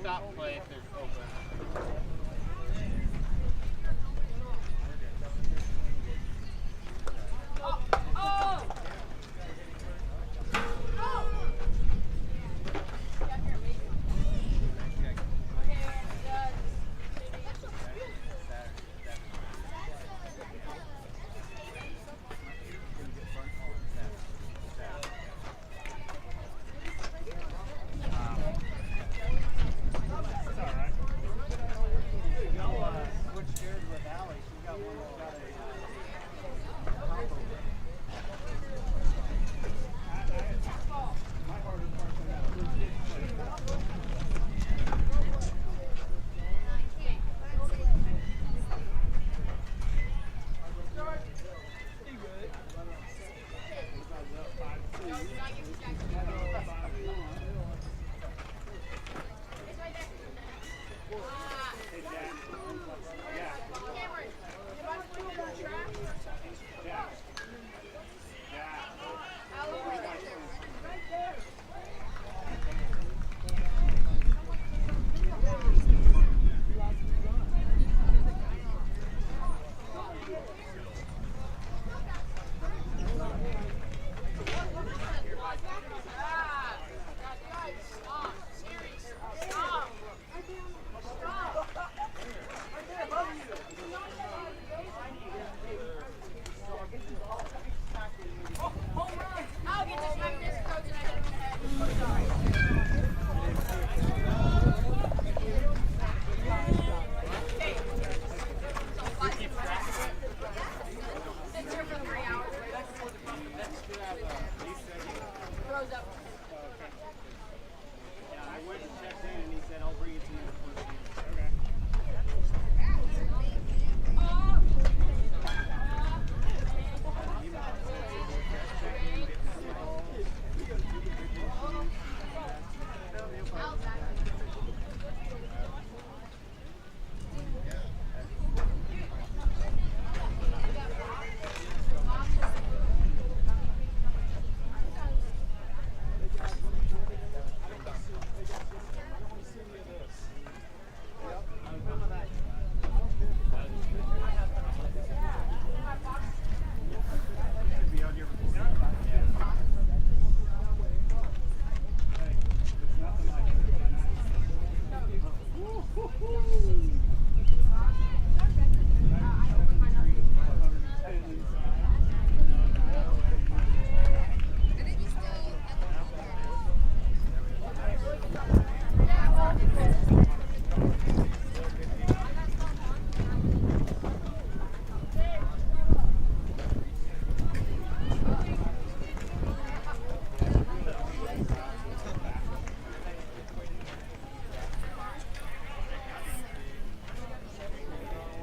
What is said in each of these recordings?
Stop play if there's open.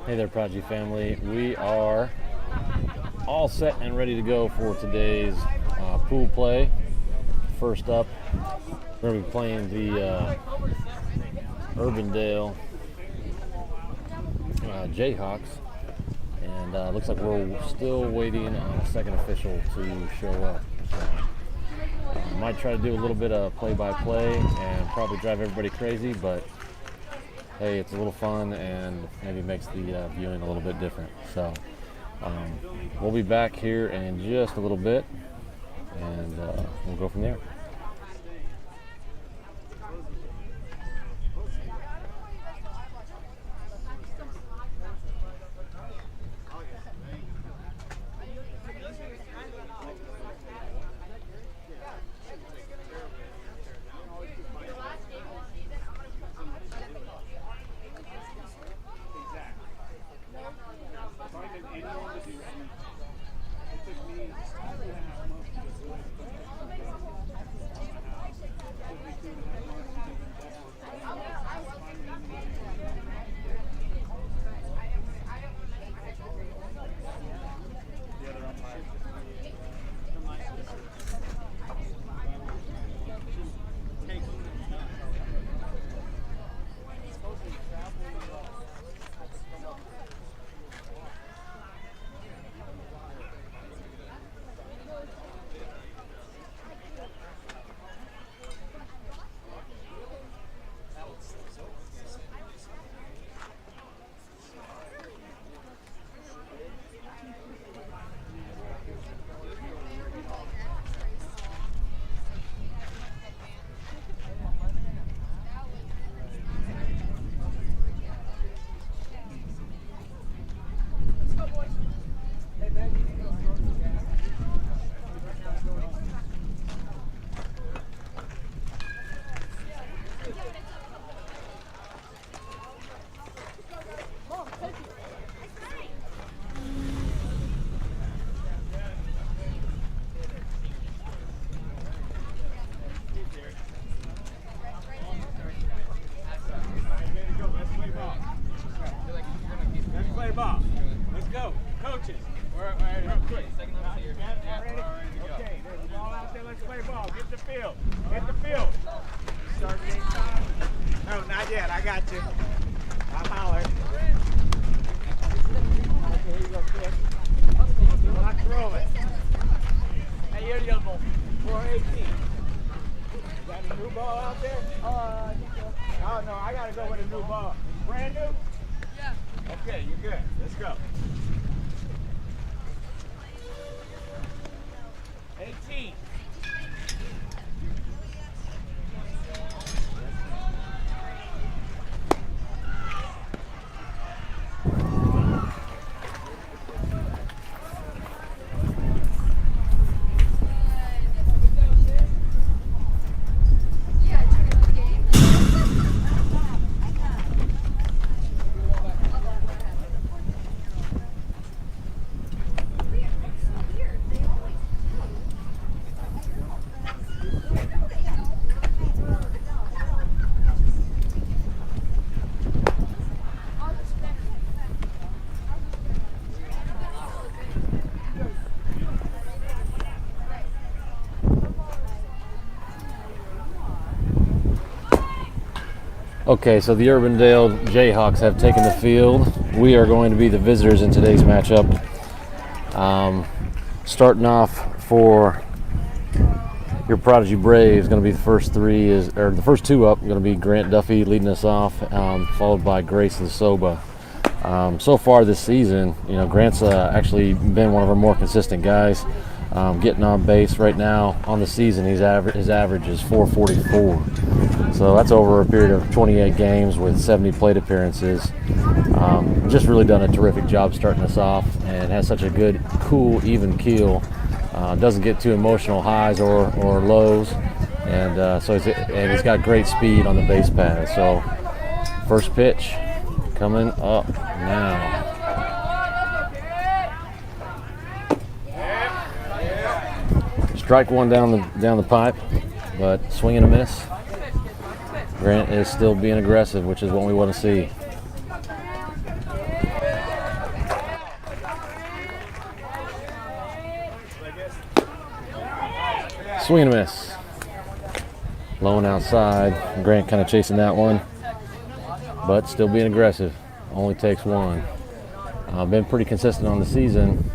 Hey there, Prodigy family. We are all set and ready to go for today's pool play. First up, we're going to be playing the Urbandale Jayhawks, and looks like we're still waiting on a second official to show up. Might try to do a little bit of play-by-play and probably drive everybody crazy, but hey, it's a little fun and maybe makes the viewing a little bit different. So we'll be back here in just a little bit, and we'll go from there. Let's go. Coaches. Okay, there's a ball out there. Let's play ball. Get the field. Get the field. Start game time. No, not yet. I got you. I'm hollering. Okay, here you go, kid. Not throwing. Hey, you're the young bull. 418. Got a new ball out there? I think so. Oh, no, I got to go with a new ball. Brand new? Yeah. Okay, you're good. Let's go. 18. Okay, so the Urbandale Jayhawks have taken the field. We are going to be the visitors in today's matchup. Starting off for your Prodigy Braves, going to be the first the first two up. Going to be Grant Duffy leading us off, followed by Grayson Soba. So far this season, Grant's actually been one of our more consistent guys, getting on base. Right now on the season, his average is 444. So that's over a period of 28 games with 70 plate appearances. Just really done a terrific job starting us off, and has such a good, cool, even keel. Doesn't get too emotional highs or lows, and so he's got great speed on the base paths. So first pitch coming up now. Strike one down the pipe, but swing and a miss. Grant is still being aggressive, which is what we want to see. Swing and a miss. Low and outside. Grant kind of chasing that one, but still being aggressive. Only takes one. Been pretty consistent on the season,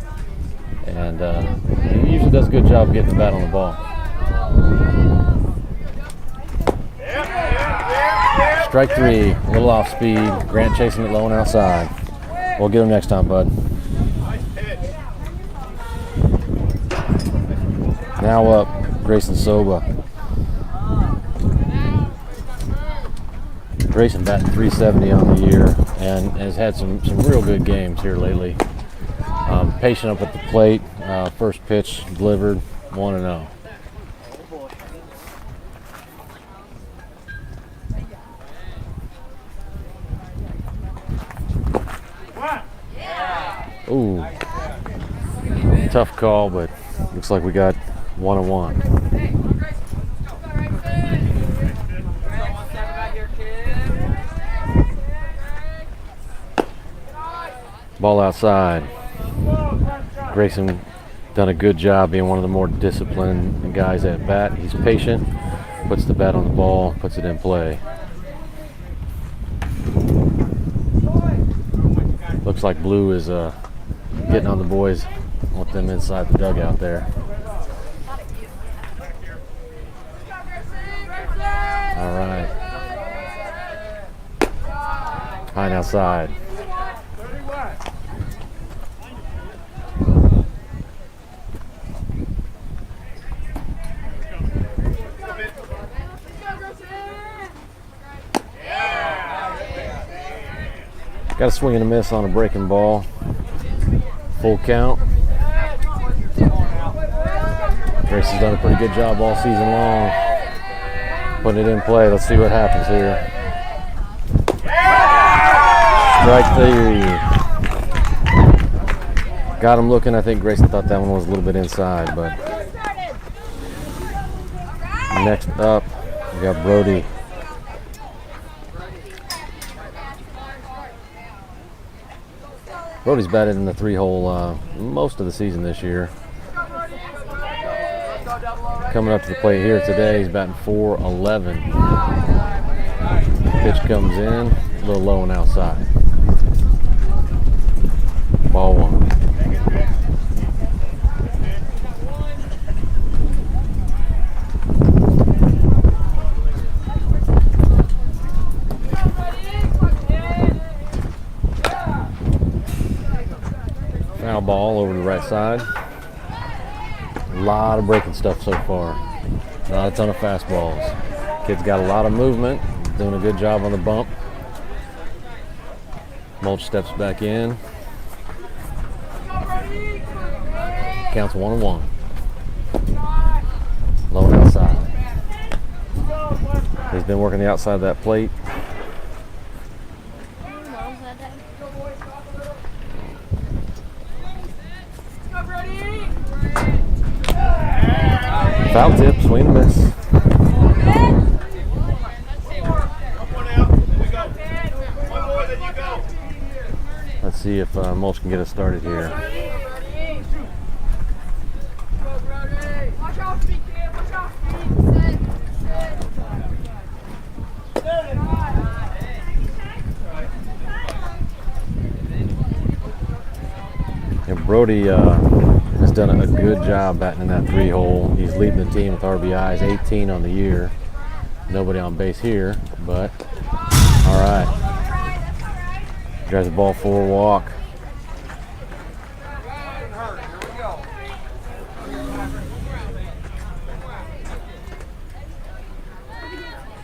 and he usually does a good job getting the bat on the ball. Strike three, a little off speed. Grant chasing it low and outside. We'll get him next time, bud. Now up, Grayson Soba. Grayson batting .370 on the year and has had some real good games here lately. Patient up at the plate. First pitch delivered, 1-0. Ooh, tough call, but looks like we got 1-1. Ball outside. Grayson done a good job being one of the more disciplined guys at bat. He's patient, puts the bat on the ball, puts it in play. Looks like Blue is getting on the boys with them inside the dugout there. All right. High and outside. Got a swing and a miss on a breaking ball. Full count. Grayson's done a pretty good job all season long putting it in play. Let's see what happens here. Strike three. Got him looking. I think Grayson thought that one was a little bit inside, but next up we got Brody. Brody's batted in the 3-hole most of the season this year. Coming up to the plate here today, he's batting .411. Pitch comes in, a little low and outside. Ball one. Foul ball over to the right side. A lot of breaking stuff so far. Not a ton of fastballs. Kid's got a lot of movement. Doing a good job on the bump. Mulch steps back in. Counts 1-1. Low and outside. He's been working the outside of that plate. Foul tip, swing and miss. Let's see if Mulch can get us started here. And Brody has done a good job batting in that 3-hole. He's leading the team with RBIs, 18 on the year. Nobody on base here, but all right. Drives the ball forward, walk.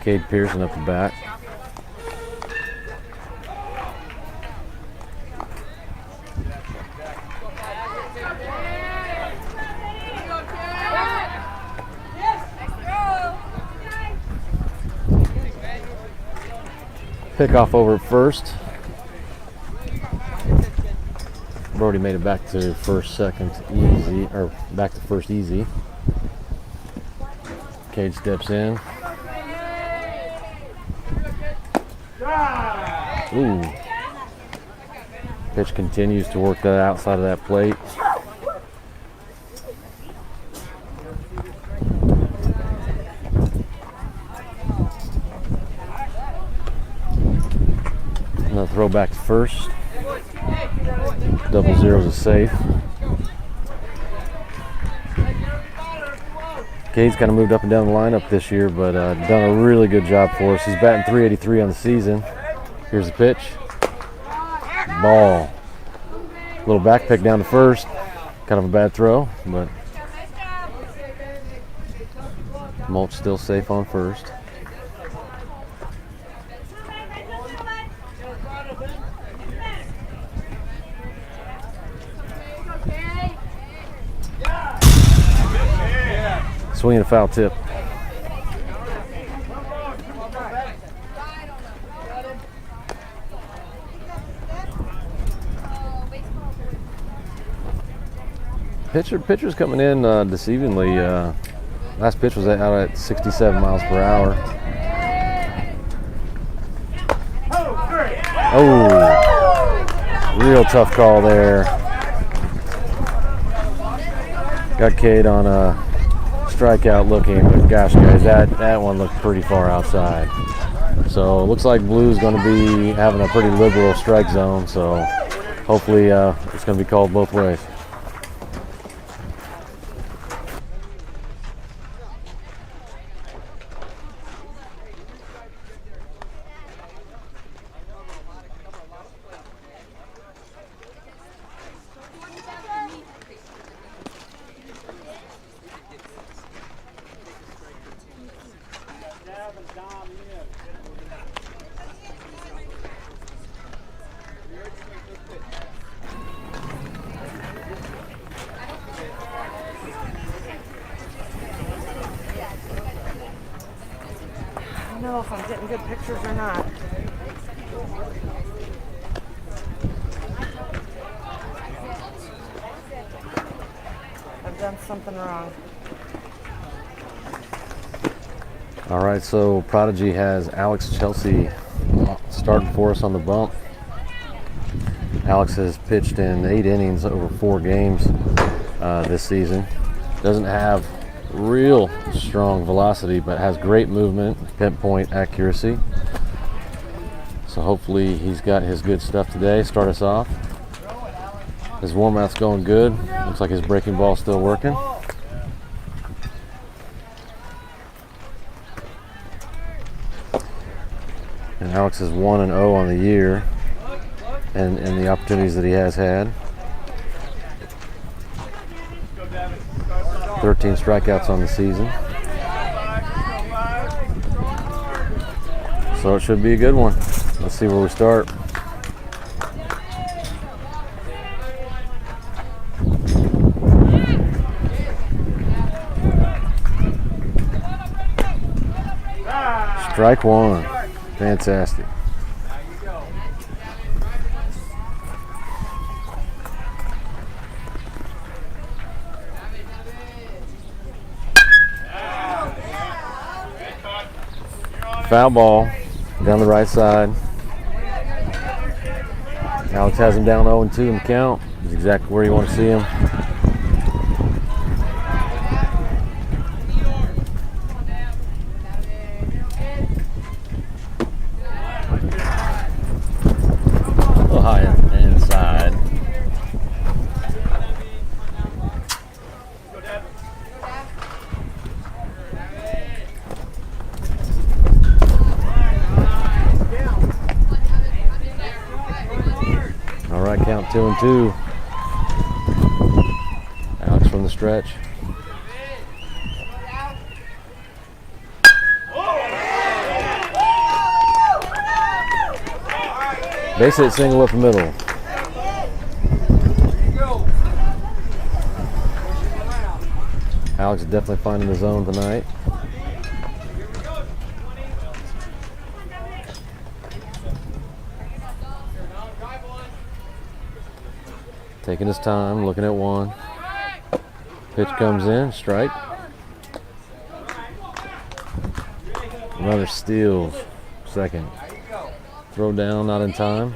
Cade Pearson up the bat. Pickoff over at first. Brody made it back to first, second, easy, or back to first easy. Cade steps in. Ooh. Pitch continues to work that outside of that plate. throw back to first. Double zeros is safe. Cade's kind of moved up and down the lineup this year, but done a really good job for us. He's batting .383 on the season. Here's the pitch. Ball. Little back pick down to first. Kind of a bad throw, but Mulch still safe on first. Swinging a foul tip. Pitcher's coming in deceivingly. Last pitch was out at 67 miles per hour. Oh, real tough call there. Got Cade on a strikeout looking, but gosh guys, that one looked pretty far outside. So it looks like Blue's going to be having a pretty liberal strike zone, so hopefully it's going to be called both ways. I don't know if I'm getting good pictures or not. I've done something wrong. All right, so Prodigy has Alex Chelsea starting for us on the bump. Alex has pitched in 8 innings over 4 games this season. Doesn't have real strong velocity, but has great movement, pinpoint accuracy. So hopefully he's got his good stuff today. Start us off. His warm-out's going good. Looks like his breaking ball's still working. And Alex is 1-0 on the year and the opportunities that he has had. 13 strikeouts on the season. So it should be a good one. Let's see where we start. Strike one. Fantastic. Foul ball down the right side. Alex has him down 0-2 in the count. He's exactly where you want to see him. A little high inside. All right, count 2-2. Alex from the stretch. Base hit single up the middle. Alex is definitely finding the zone tonight. Taking his time, looking at one. Pitch comes in, strike. Runner steals, second. Throw down, not in time.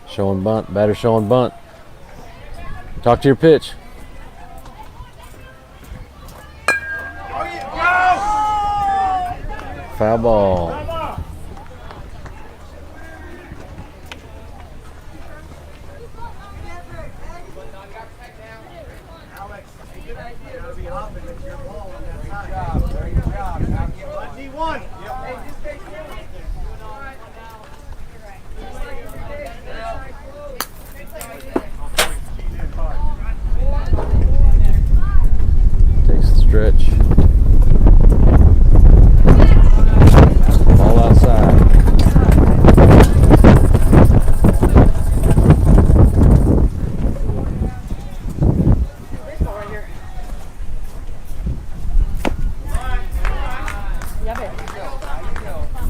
Showing bunt, batter showing bunt. Talk to your pitch. Foul ball. Takes the stretch. Ball outside.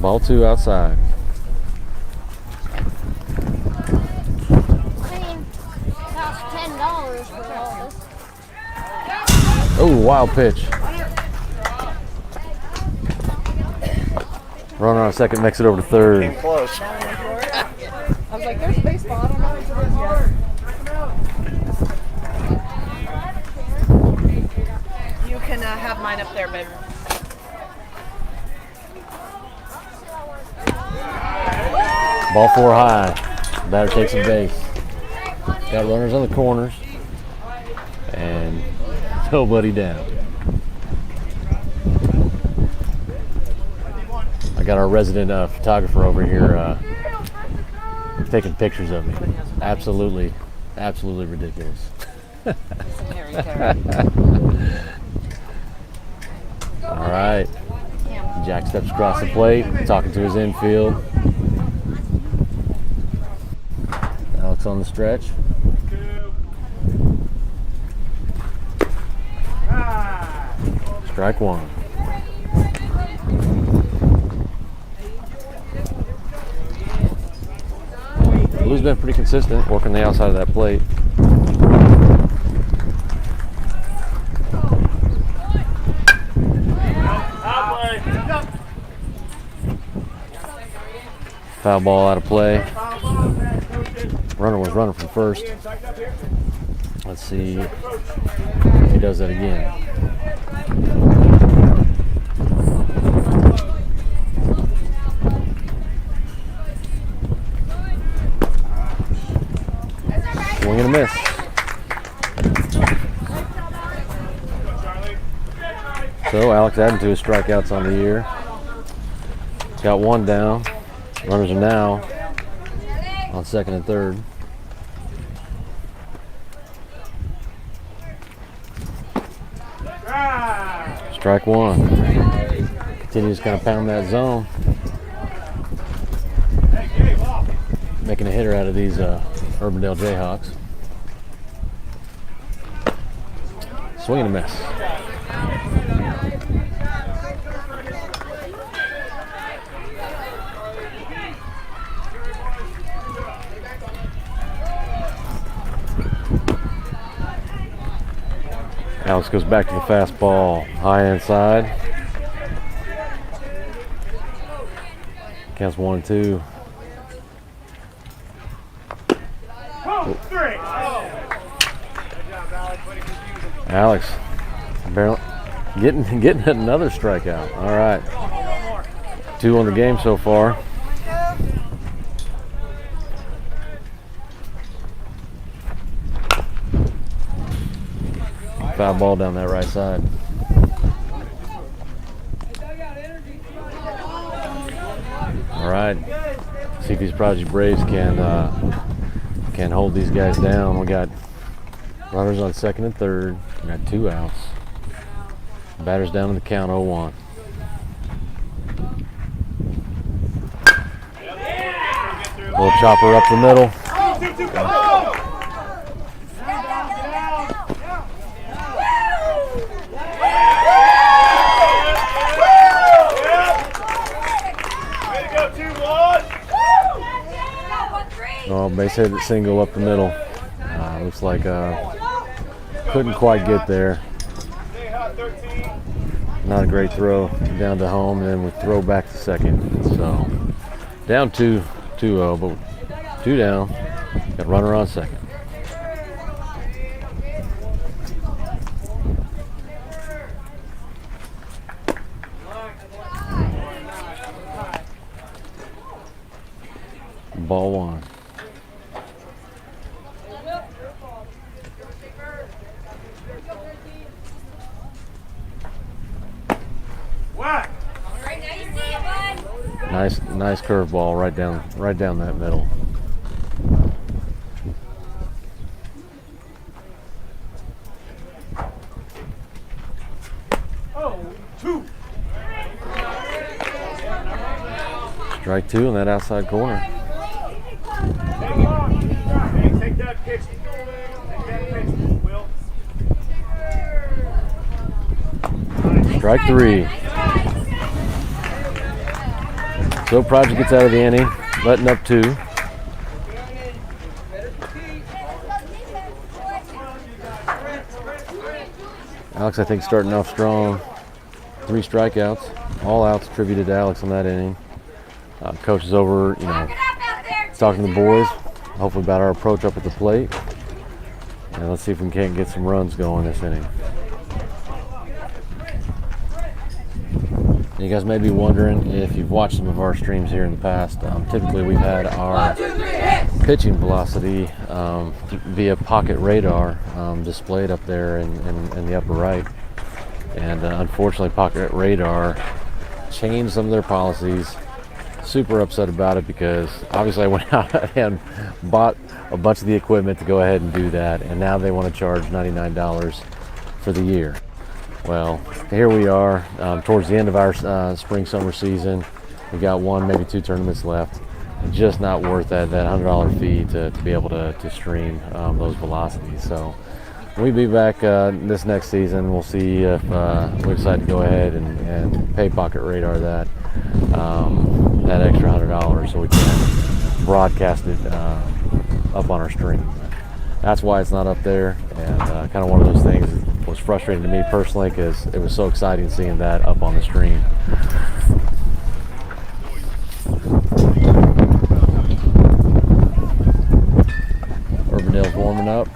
Ball 2 outside. Cost $10 for all this. Oh, wild pitch. Runner on second, makes it over to third. Close. I was like, there's baseball. I don't know if it is yet. You can have mine up there, babe. Ball 4 high. Batter takes a base. Got runners on the corners. And nobody down. I got our resident photographer over here taking pictures of me. Absolutely ridiculous. All right. Jack steps across the plate, talking to his infield. Alex on the stretch. Strike 1. Blue's been pretty consistent, working the outside of that plate. Foul ball out of play. Runner was running from first. Let's see if he does that again. Swing and a miss. So Alex adding to his strikeouts on the year. Got 1 down. Runners are now on second and third. Strike 1. Continues to kind of pound that zone. Making a hitter out of these Urbandale Jayhawks. Swing and a miss. Alex goes back to the fastball, high inside. Counts 1 and 2. Alex, barely getting another strikeout. All right, 2 on the game so far. Foul ball down that right side. All right, see if these Prodigy Braves can hold these guys down. We got runners on second and third. We got 2 outs. Batter's down in the count, 0-1. Little chopper up the middle. Oh, base hit single up the middle. Looks like couldn't quite get there. Not a great throw down to home, and then we throw back to second. So down 2-0, but 2 down. Got runner on second. Ball one. What? Nice curveball right down that middle. Oh, 2. Strike 2 in that outside corner. Hey, take that pitch. Take that pitch, Will. Strike 3. So Prodigy gets out of the inning, letting up 2. Alex, I think, starting off strong. 3 strikeouts, all outs attributed to Alex on that inning. Coach is over, talking to the boys, hopefully about our approach up at the plate. And let's see if we can't get some runs going this inning. You guys may be wondering if you've watched some of our streams here in the past. Typically, we've had our pitching velocity via pocket radar displayed up there in the upper right. And unfortunately, pocket radar changed some of their policies. Super upset about it because obviously I went out and bought a bunch of the equipment to go ahead and do that, and now they want to charge $99 for the year. Well, here we are towards the end of our spring-summer season. We got 1, maybe 2 tournaments left. Just not worth that $100 fee to be able to stream those velocities. So we'll be back this next season. We'll see if we decide to go ahead and pay Pocket Radar that extra $100 so we can broadcast it up on our stream. That's why it's not up there, and kind of one of those things that was frustrating to me personally because it was so exciting seeing that up on the stream. Urbandale's warming up.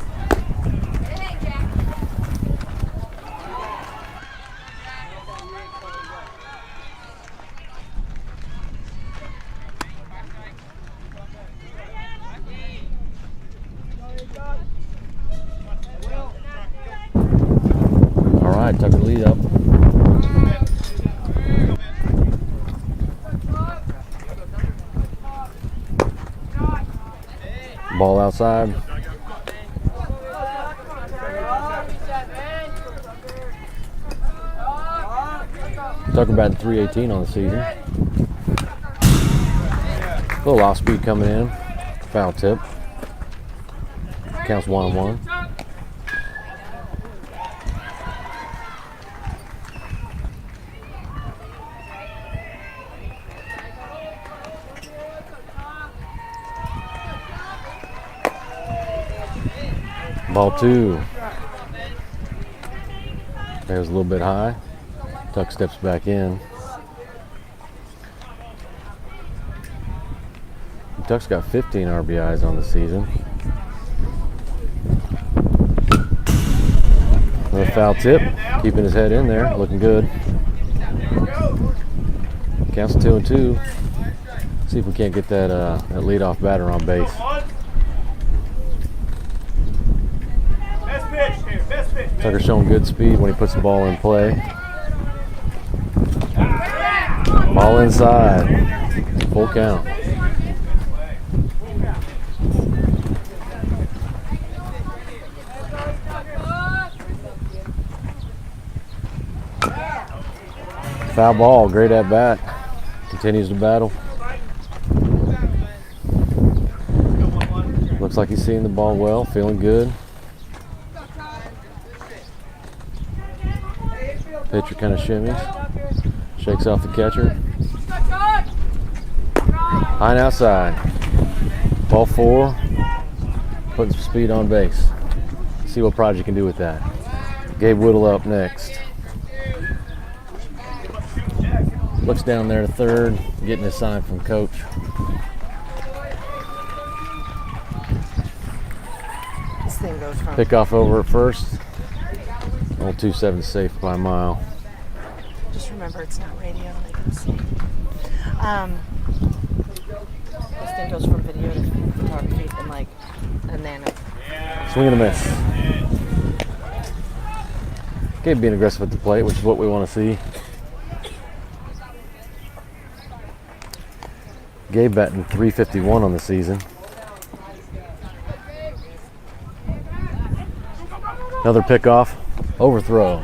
All right, Tucker lead up. Ball outside. Tucker batting .318 on the season. A little off speed coming in. Foul tip. Counts 1-1. Ball 2. That was a little bit high. Tuck steps back in. Tuck's got 15 RBIs on the season. Another foul tip. Keeping his head in there. Looking good. Counts 2-2. See if we can't get that leadoff batter on base. Tucker's showing good speed when he puts the ball in play. Ball inside. Full count. Foul ball. Great at bat. Continues to battle. Looks like he's seeing the ball well. Feeling good. Pitcher kind of shimmies, shakes off the catcher. High and outside. Ball 4, putting some speed on base. See what Prodigy can do with that. Gabe Whittle up next. Looks down there to third, getting a sign from coach. This thing goes from Pick off over at first. Old 2-7 safe by a mile. Just remember, it's not radio. They can see. This thing goes from video to photography in like a nano. Swing and a miss. Gabe being aggressive at the plate, which is what we want to see. Gabe batting .351 on the season. Another pickoff, overthrow.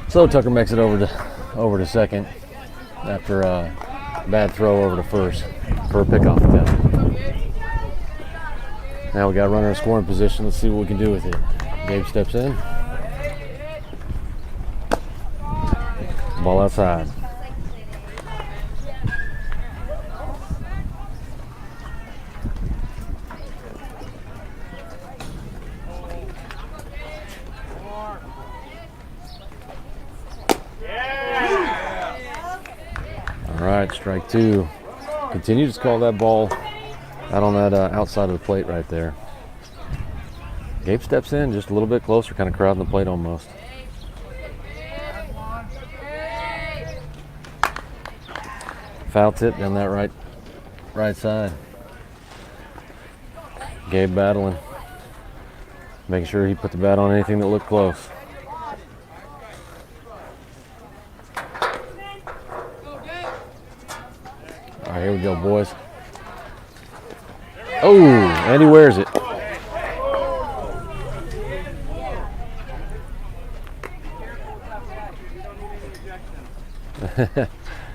So Tucker makes it over to second after a bad throw over to first for a pickoff attempt. Now we got a runner in scoring position. Let's see what we can do with it. Gabe steps in. Ball outside. All right, strike two. Continue to call that ball out on that outside of the plate right there. Gabe steps in just a little bit closer, kind of crowding the plate almost. Foul tip down that right side. Gabe battling, making sure he put the bat on anything that looked close. All right, here we go, boys. Oh, and he wears it.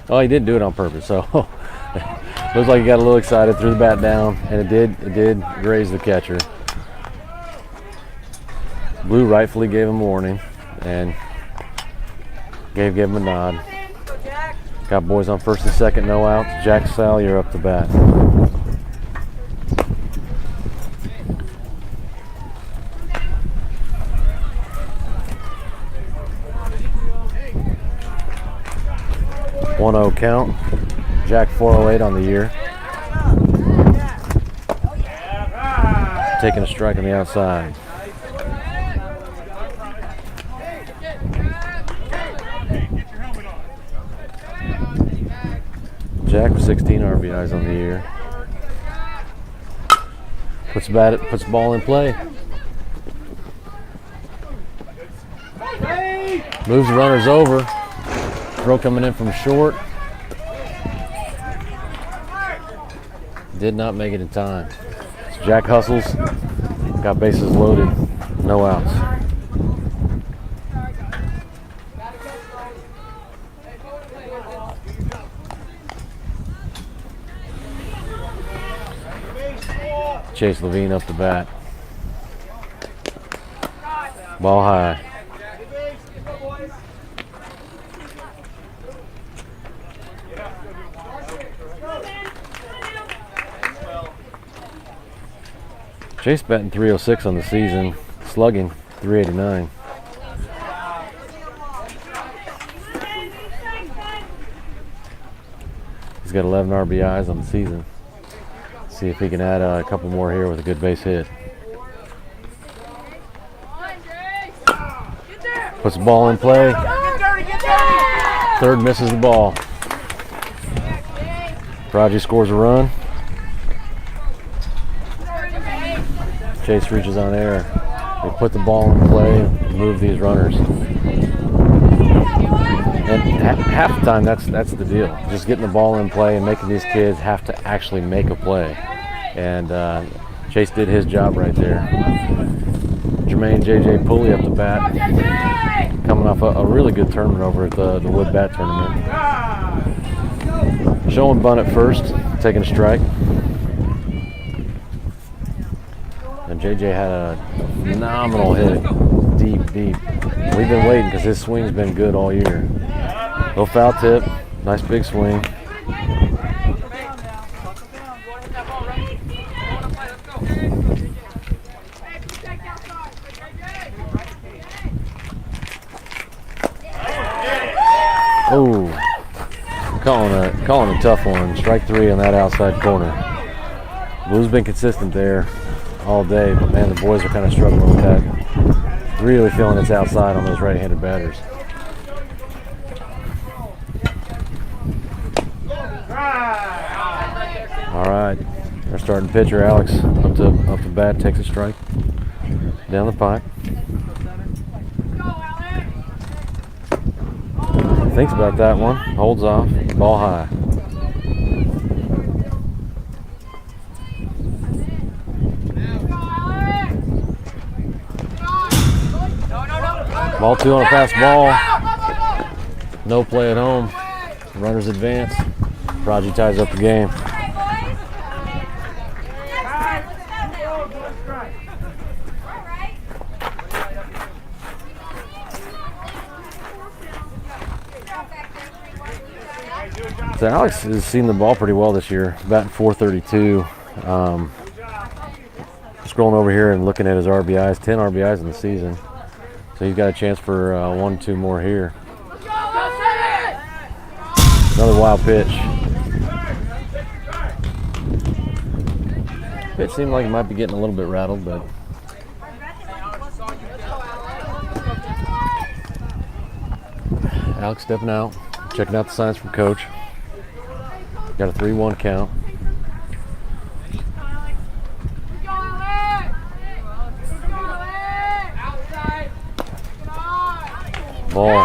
Oh, he didn't do it on purpose, so looks like he got a little excited, threw the bat down, and it did graze the catcher. Blue rightfully gave him a warning, and Gabe gave him a nod. Got boys on first and second, no outs. Jack Salyer up to bat. .1-0 count. Jack 408 on the year. Taking a strike on the outside. Jack with 16 RBIs on the year. Puts the ball in play. Moves the runners over. Throw coming in from short. Did not make it in time. So Jack hustles. Got bases loaded. No outs. Chase Levine up the bat. Ball high. Chase batting .306 on the season, slugging .389. He's got 11 RBIs on the season. See if he can add a couple more here with a good base hit. Puts the ball in play. Third misses the ball. Prodigy scores a run. Chase reaches on air. They put the ball in play and move these runners. And half the time, that's the deal. Just getting the ball in play and making these kids have to actually make a play. And Chase did his job right there. Jermaine J.J. Pulley up the bat, coming off a really good tournament over at the Wood Bat Tournament. Showing bunt at first, taking a strike. And JJ had a phenomenal hit, deep. We've been waiting because his swing's been good all year. No foul tip, nice big swing. Oh, calling a tough one. Strike three on that outside corner. Blue's been consistent there all day, but man, the boys are kind of struggling with that. Really feeling it's outside on those right-handed batters. All right, our starting pitcher Alex up to bat, takes a strike down the pipe. Thinks about that one, holds off, ball high. Ball 2 on a fast ball. No play at home. Runners advance. Prodigy ties up the game. So Alex has seen the ball pretty well this year, batting .432. Scrolling over here and looking at his RBIs, 10 RBIs in the season. So he's got a chance for 1-2 more here. Another wild pitch. Pitch seemed like it might be getting a little bit rattled, but Alex stepping out, checking out the signs from coach. Got a 3-1 count. Ball.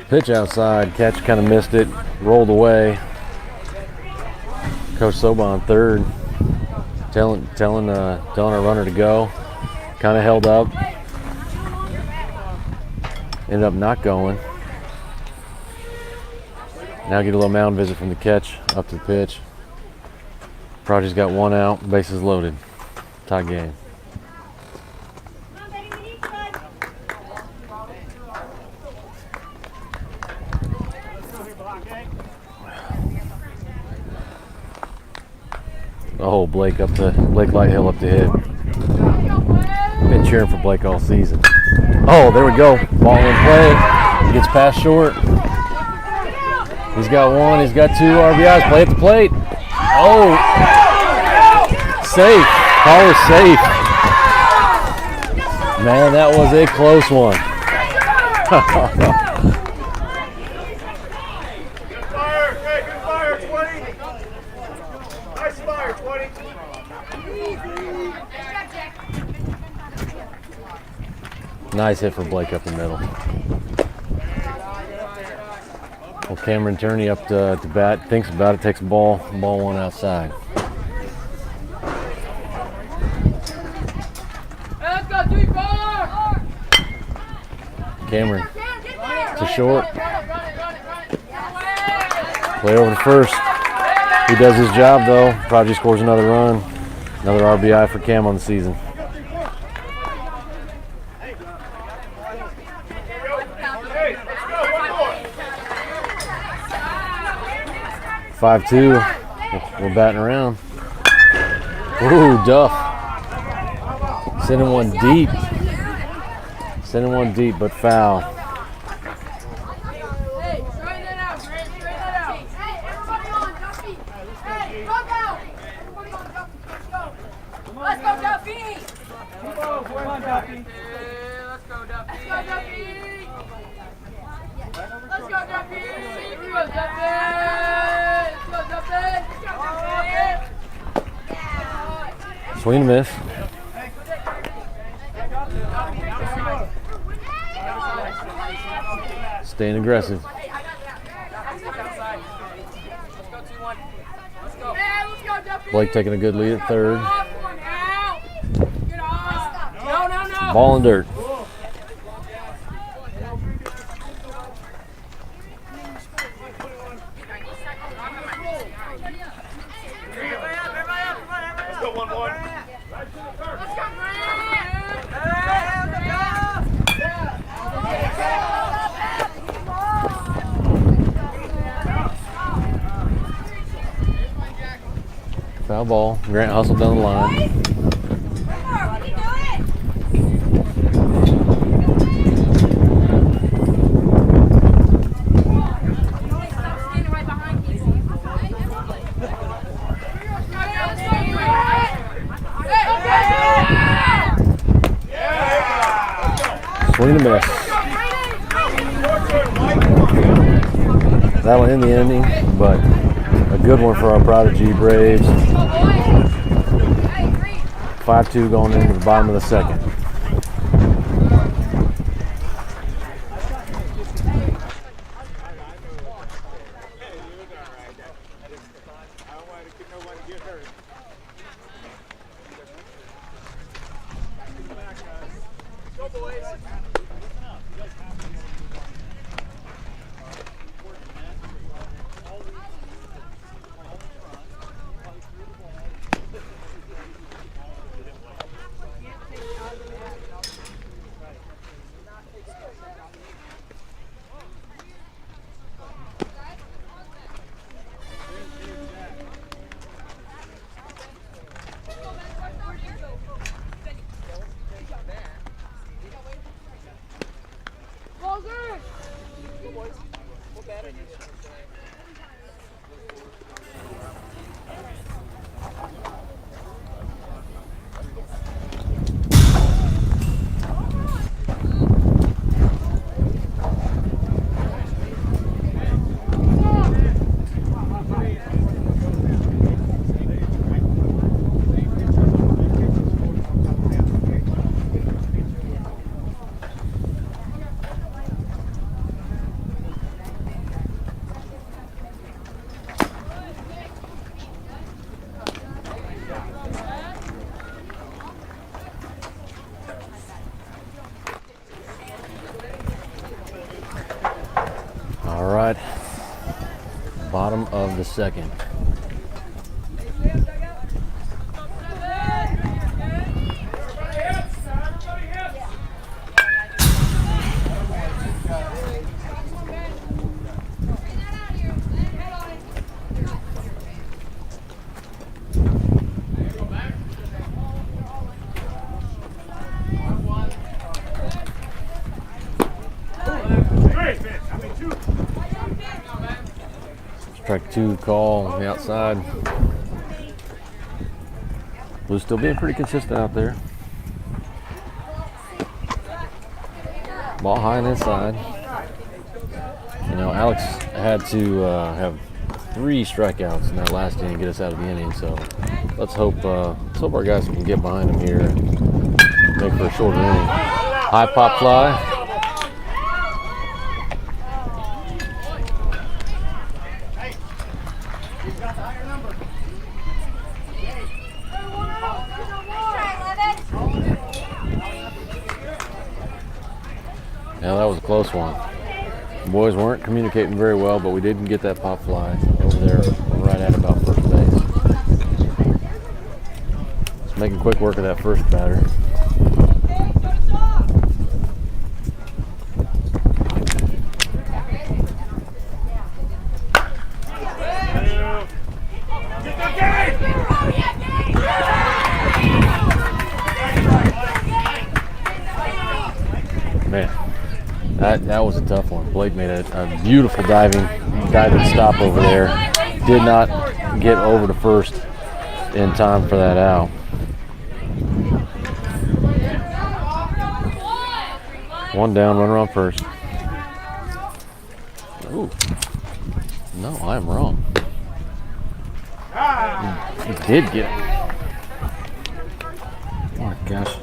Pitch outside, catch kind of missed it, rolled away. Coach Soba on third, telling our runner to go. Kind of held up. Ended up not going. Now get a little mound visit from the catch up to the pitch. Prodigy's got 1 out, bases loaded. Tie game. Oh, Blake Lighthill up to hit. Been cheering for Blake all season. Oh, there we go. Ball in play. He gets past short. He's got 1. He's got 2 RBIs. Play at the plate. Oh, safe. Call is safe. Man, that was a close one. Nice hit for Blake up the middle. Well, Cameron Turney up to bat, thinks about it, takes a ball 1 outside. Cameron to short. Play over to first. He does his job though. Prodigy scores another run. Another RBI for Cam on the season. Five-2. We're batting around. Ooh, Duff. Sending one deep. Sending one deep, but foul. Let's go, Duffy! Come on, Duffy. Let's go, Duffy! Let's go, Duffy! Let's go, Duffy! Let's go, Duffy! Swing and miss. Staying aggressive. Blake taking a good lead at third. Ball in dirt. Let's go 1-1. 'Foul ball. Grant hustled down the line. that'll end the inning, but a good one for our Prodigy Braves. 5-2 going into the bottom of the second. All right, bottom of the second. Strike 2 call on the outside. Blue's still being pretty consistent out there. Ball high and inside. You know, Alex had to have 3 strikeouts in that last inning to get us out of the inning. So let's hope our guys can get behind him here and make for a shorter inning. High pop fly. Yeah, that was a close one. The boys weren't communicating very well, but we didn't get that pop fly over there right at about first base. Just making quick work of that first batter. Man. That was a tough one. Blake made a beautiful diving stop over there. Did not get over to first in time for that out. One down, runner on first. Ooh. No, I'm wrong. He did get it. Oh my gosh.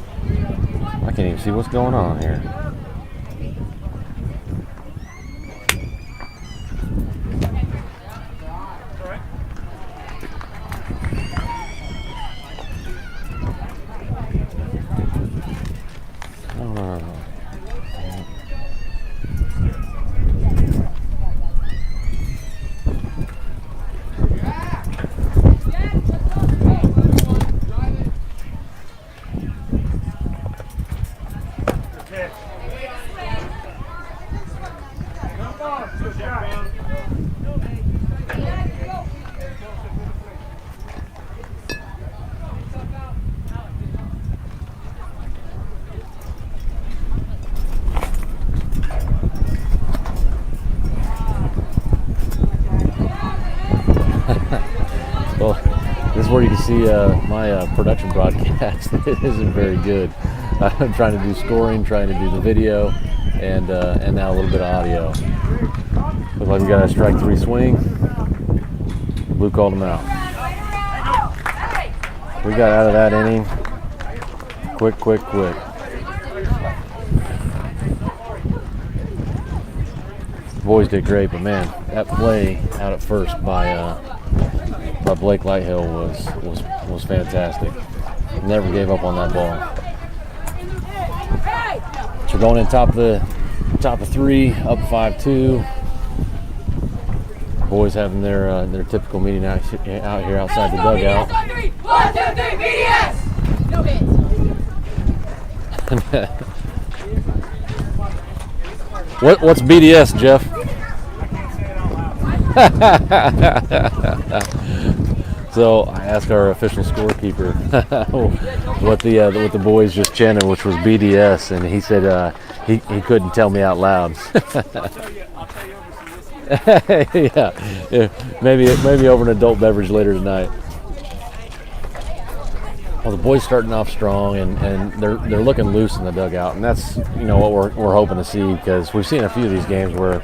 I can't even see what's going on here. Well, this is where you can see my production broadcast. It isn't very good. I'm trying to do scoring, trying to do the video, and now a little bit of audio. Looked like we got a strike 3 swing. Blue called him out. We got out of that inning quick. The boys did great, but man, that play out at first by Blake Lighthill was fantastic. Never gave up on that ball. So we're going in top of 3, up 5-2. Boys having their typical meeting out here outside the dugout. 1, 2, 3, BDS! No hits. What's BDS, Jeff? So I asked our official scorekeeper what the boys just chanted, which was BDS, and he said he couldn't tell me out loud. yeah, maybe over an adult beverage later tonight. Well, the boys starting off strong, and they're looking loose in the dugout, and that's what we're hoping to see, because we've seen a few of these games where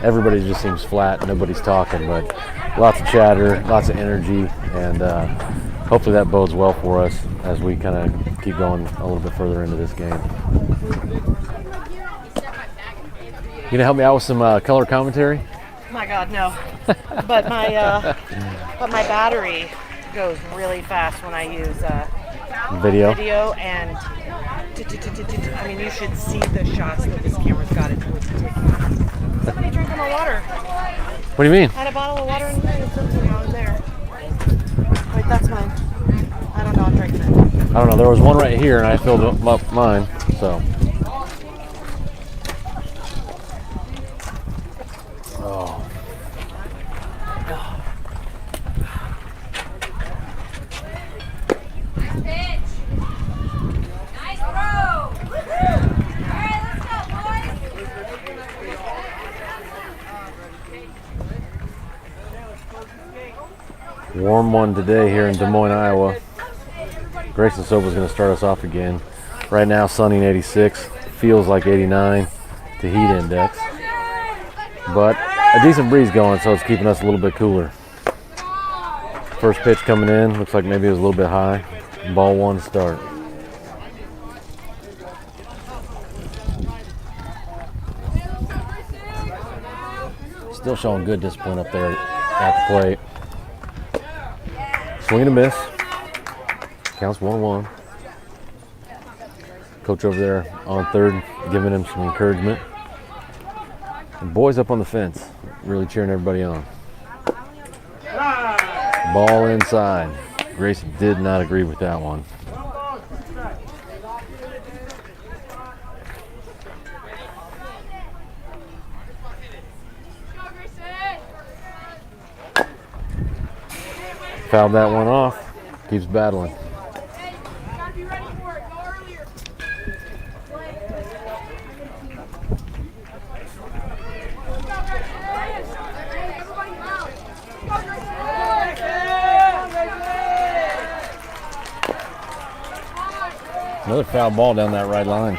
everybody just seems flat, nobody's talking, but lots of chatter, lots of energy, and hopefully that bodes well for us as we kind of keep going a little bit further into this game. You gonna help me out with some color commentary? My God, no. But my battery goes really fast when I use Video, and I mean, you should see the shots that this camera's got. It's ridiculous. Somebody drinking my water. What do you mean? I had a bottle of water in there and something out in there. Wait, that's mine. I don't know, I'm drinking it. I don't know. There was one right here, and I filled up mine. So. Oh. Nice throw! Alright, let's go, boys! Warm one today here in Des Moines, Iowa. Grayson Soba's going to start us off again. Right now, sunny and 86. Feels like 89 to heat index. But a decent breeze going, so it's keeping us a little bit cooler. First pitch coming in. Looks like maybe it was a little bit high. Ball 1 start. Still showing good discipline up there at the plate. Swing and a miss. Counts 1-1. Coach over there on third giving him some encouragement. The boys up on the fence really cheering everybody on. Ball inside. Grayson did not agree with that one. Fouled that one off. Keeps battling. Gotta be ready for it. Go earlier. Everybody out. Another foul ball down that right line.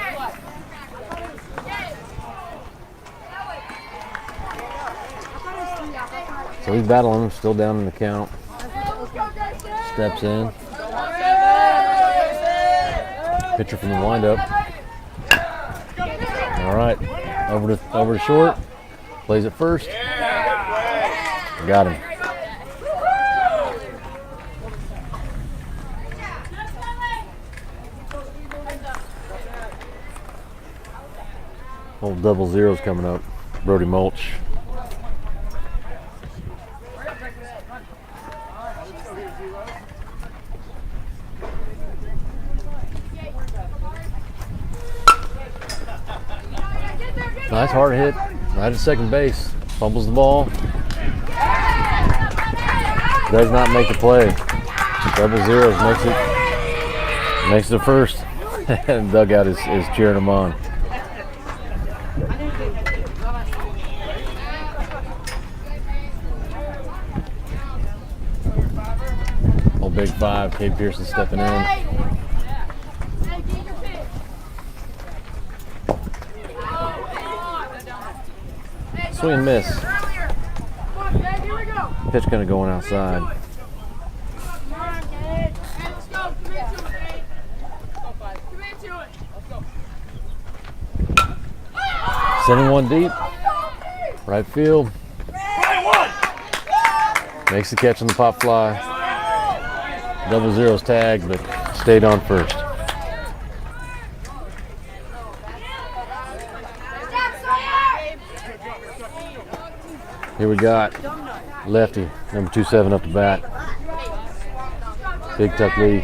So he's battling, still down in the count. Steps in. Pitcher from the windup. All right, over to short. Plays it first. Got him. Old double zeros coming up. Brody Mulch. Nice hard hit. Right at second base. Fumbles the ball. Does not make the play. Double zeros makes it a first. And dugout is cheering him on. Old big 5. Cade Pearson stepping in. Swing and miss. Pitch kind of going outside. Let's go. Commit to it, Dave. Commit to it. Sending one deep. Right field. Makes the catch on the pop fly. 0-0's tagged, but stayed on first. Here we got lefty, number 27 up the bat. Big tuck lead.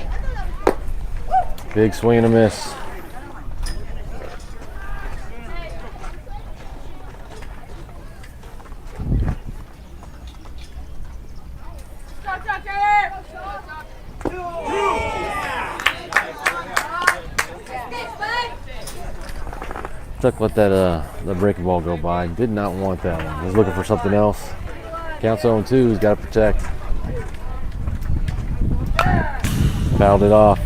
Big swing and a miss. Tuck let that breaking ball go by. Did not want that one. He's looking for something else. Counts 0-2. He's got to protect. Fouled it off.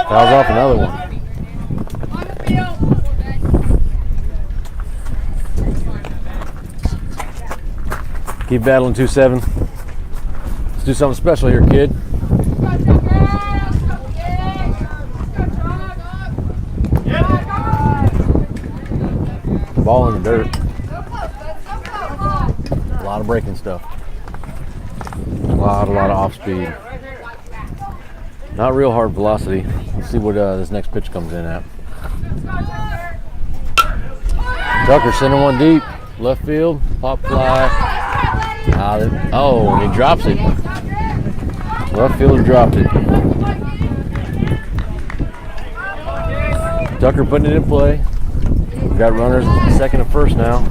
Fouls off another one. Keep battling 2-7. Let's do something special here, kid. Ball in the dirt. A lot of breaking stuff. A lot of off speed. Not real hard velocity. Let's see what this next pitch comes in at. Tucker sending one deep. Left field. Pop fly. Oh, and he drops it. Left fielder dropped it. Tucker putting it in play. We've got runners second and first now.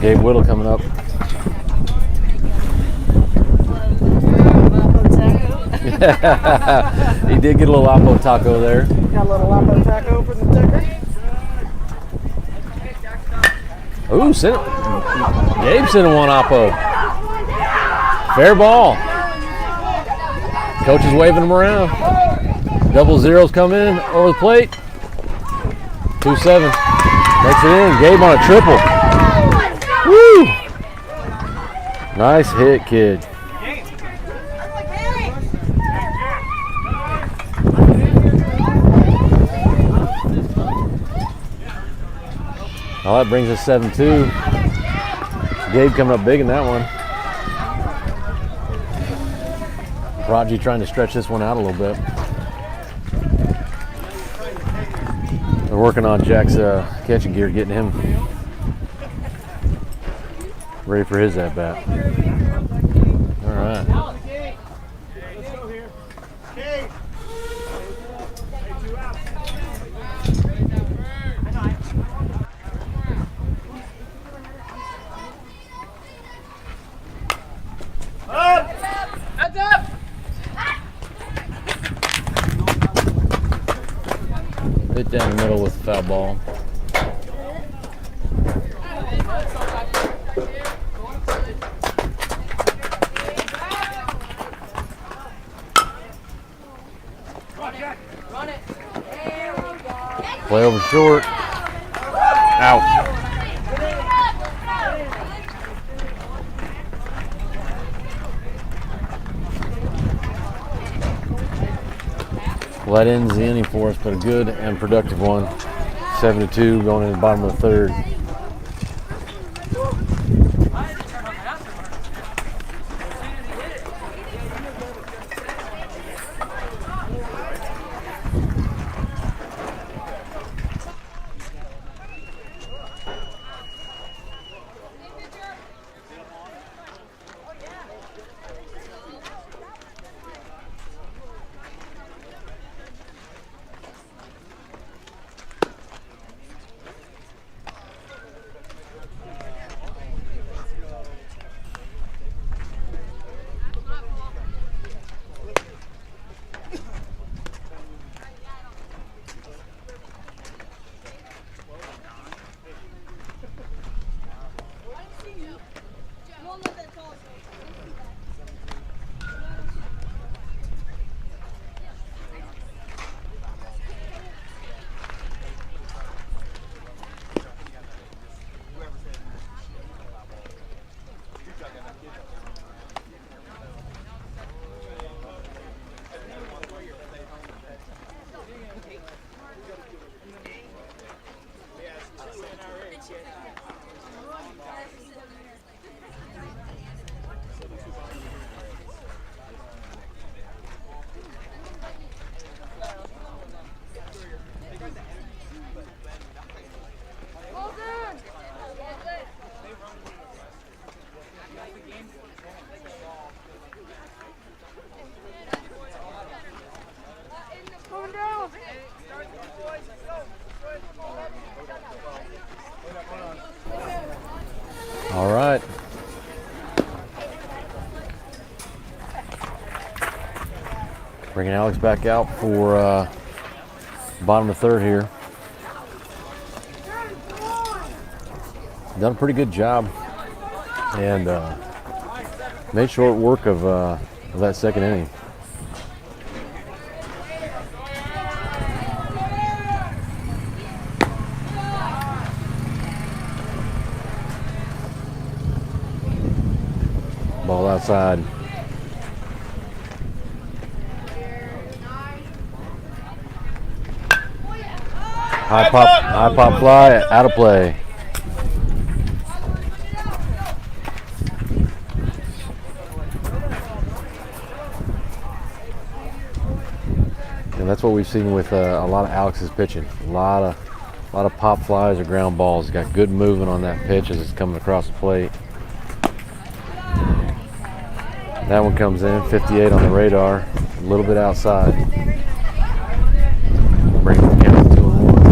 Gabe Whittle coming up. He did get a little Oppo taco there. Got a little Oppo taco for the Tucker. Ooh, Gabe sent one Oppo. Fair ball. Coach is waving him around. 0-0's come in over the plate. 2-7. Makes it in. Gabe on a triple. Woo! Nice hit, kid. Well, that brings us 7-2. Gabe coming up big in that one. Prodigy trying to stretch this one out a little bit. They're working on Jack's catching gear, getting him ready for his at-bat. All right. Hit down the middle with the foul ball. Play over short. Out. Well, that ends the inning for us, but a good and productive one. 7-2 going in the bottom of the third. Bringing Alex back out for bottom of the third here. Done a pretty good job and made short work of that second inning. Ball outside. High pop fly, out of play. And that's what we've seen with a lot of Alex's pitching. A lot of pop flies or ground balls. He's got good movement on that pitch as it's coming across the plate. That one comes in, 58 on the radar, a little bit outside. Bring the count to 2-1.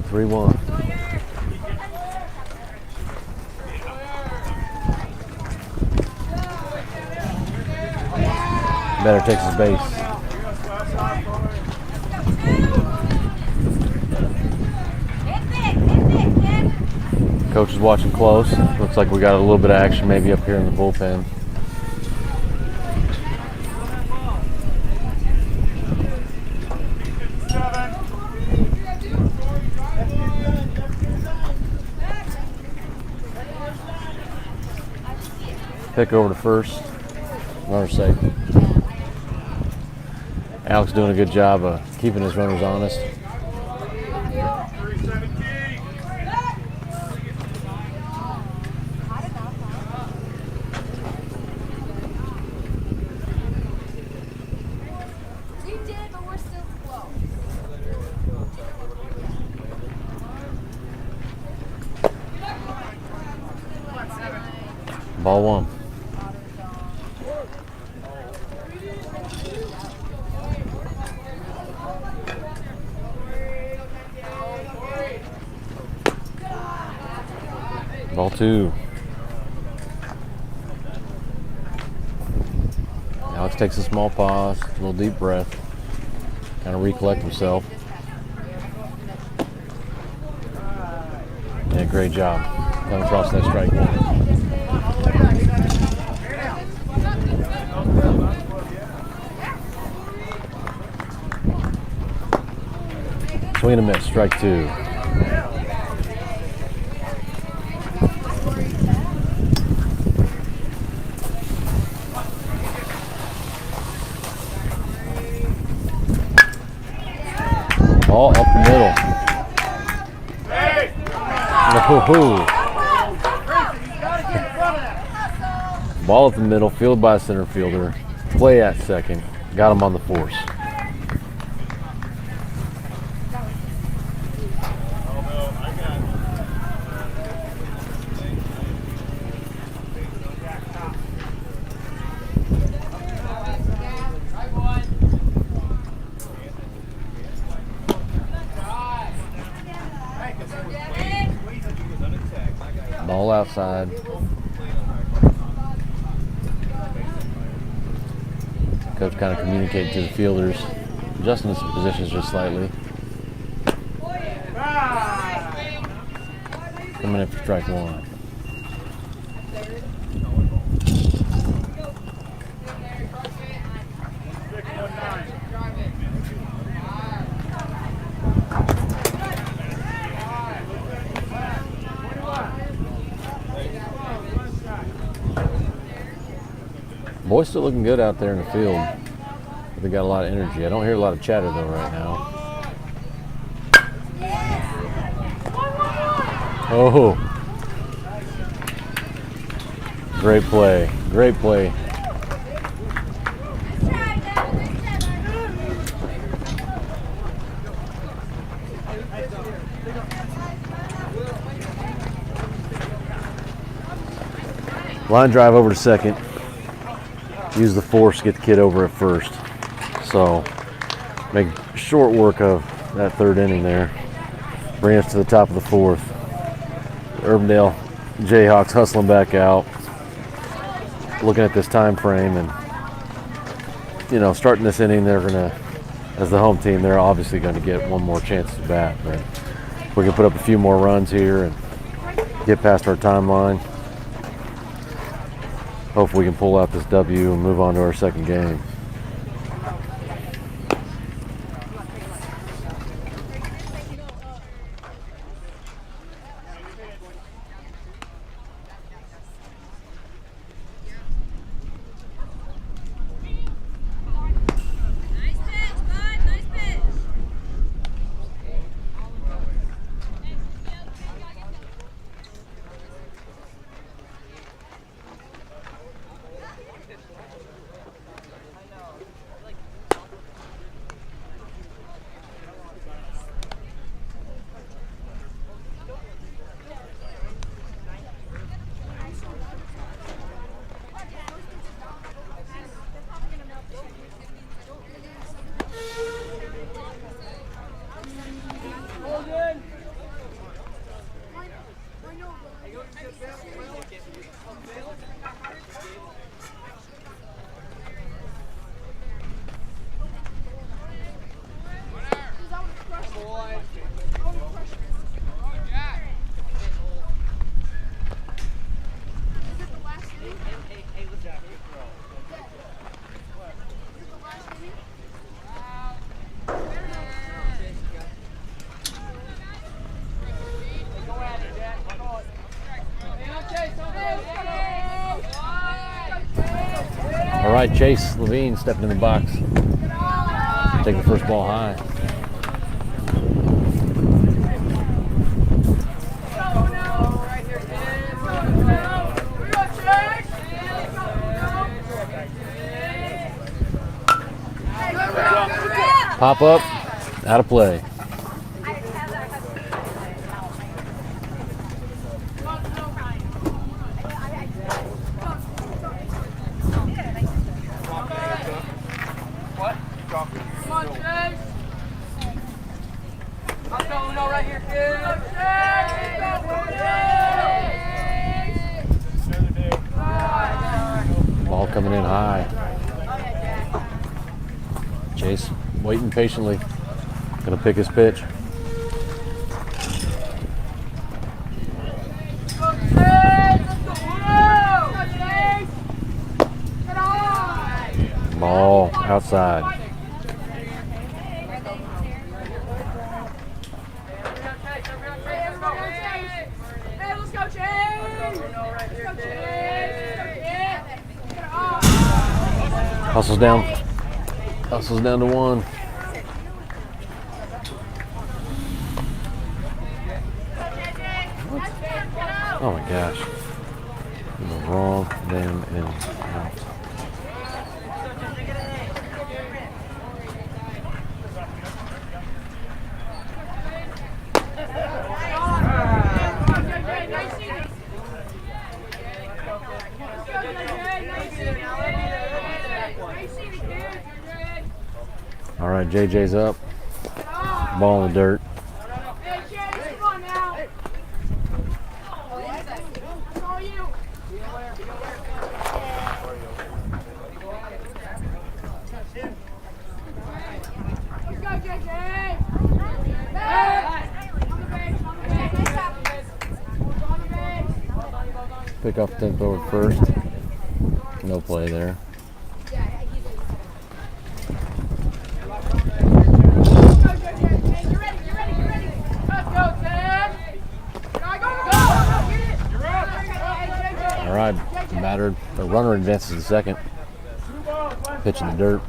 3-1. Better takes his base. Coach is watching close. Looks like we got a little bit of action maybe up here in the bullpen. Pick over to first. Runner safe. Alex doing a good job of keeping his runners honest. Ball one. Ball two. Alex takes a small pause, a little deep breath, kind of recollect himself. Yeah, great job. Coming across that strike one. Swing and a miss, strike two. Ball up the middle. Ball up the middle, fielded by a center fielder. Play at second. Got him on the force. Ball outside. Coach kind of communicating to the fielders, adjusting some positions just slightly. Coming in for strike one. Boys still looking good out there in the field. They got a lot of energy. I don't hear a lot of chatter though right now. Oh, great play, great play. Line drive over to second. Use the force to get the kid over at first. So make short work of that third inning there. Bring us to the top of the fourth. Urbandale Jayhawks hustling back out. Looking at this time frame and, starting this inning, they're going to, as the home team, they're obviously going to get one more chance to bat. But if we can put up a few more runs here and get past our timeline, hopefully we can pull out this W and move on to our second game. All right, Chase Levine stepping in the box. Taking the first ball high. Pop up, out of play. Ball coming in high. Chase waiting patiently. Gonna pick his pitch. Ball outside. Hustles down. Hustles down to one. Oh my gosh. The wrong damn in out. All right, JJ's up. Ball in the dirt. Pick up tempo at first. No play there. All right, the runner advances to second. Pitch in the dirt.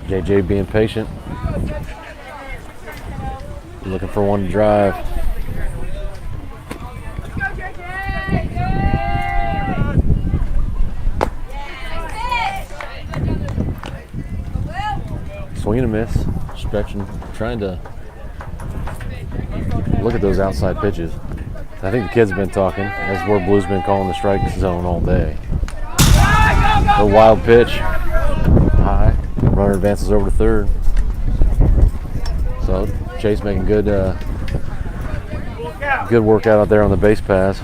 JJ being patient. Looking for one to drive. Swing and a miss. Stretching, trying to look at those outside pitches. I think the kids have been talking. That's where Blue's been calling the strike zone all day. A wild pitch. High. Runner advances over to third. So Chase making good good workout out there on the base pass,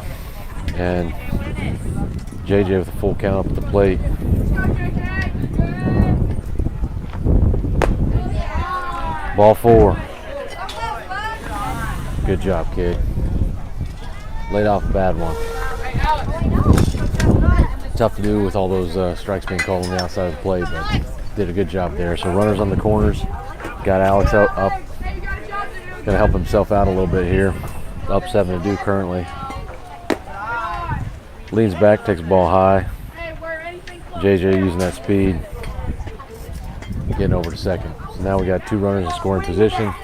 and JJ with a full count up at the plate. Ball 4. Good job, kid. Laid off a bad one. Tough to do with all those strikes being called on the outside of the plate, but did a good job there. So runners on the corners. Got Alex up. Gonna help himself out a little bit here. Up 7-2 currently. Leans back, takes the ball high. JJ using that speed. Getting over to second. So now we got 2 runners in scoring position.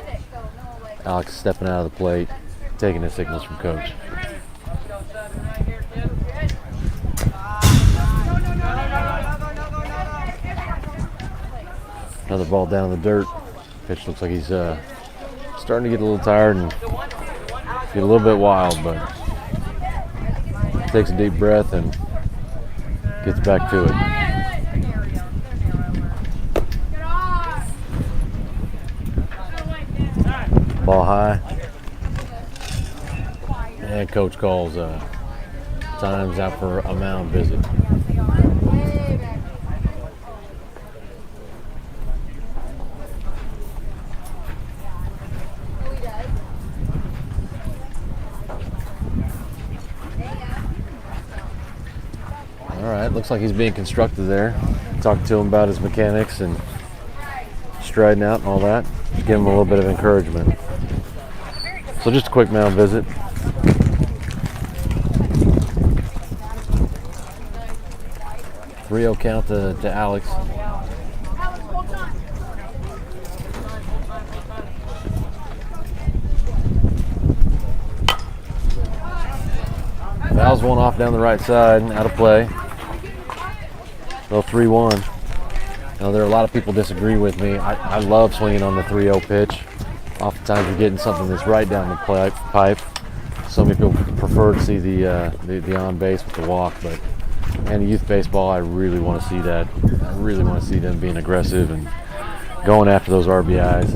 Alex stepping out of the plate, taking the signals from coach. Another ball down in the dirt. Pitch looks like he's starting to get a little tired and get a little bit wild, but takes a deep breath and gets back to it. Ball high. And coach calls times out for a mound visit. All right, looks like he's being constructive there. Talked to him about his mechanics and striding out and all that. Just give him a little bit of encouragement. So just a quick mound visit. Three-0 count to Alex. Fouls one off down the right side, out of play. Little 3-1. Now there are a lot of people disagree with me. I love swinging on the 3-0 pitch. Oftentimes you're getting something that's right down the pipe. Some people prefer to see the on base with the walk, but in youth baseball, I really want to see that. I really want to see them being aggressive and going after those RBIs.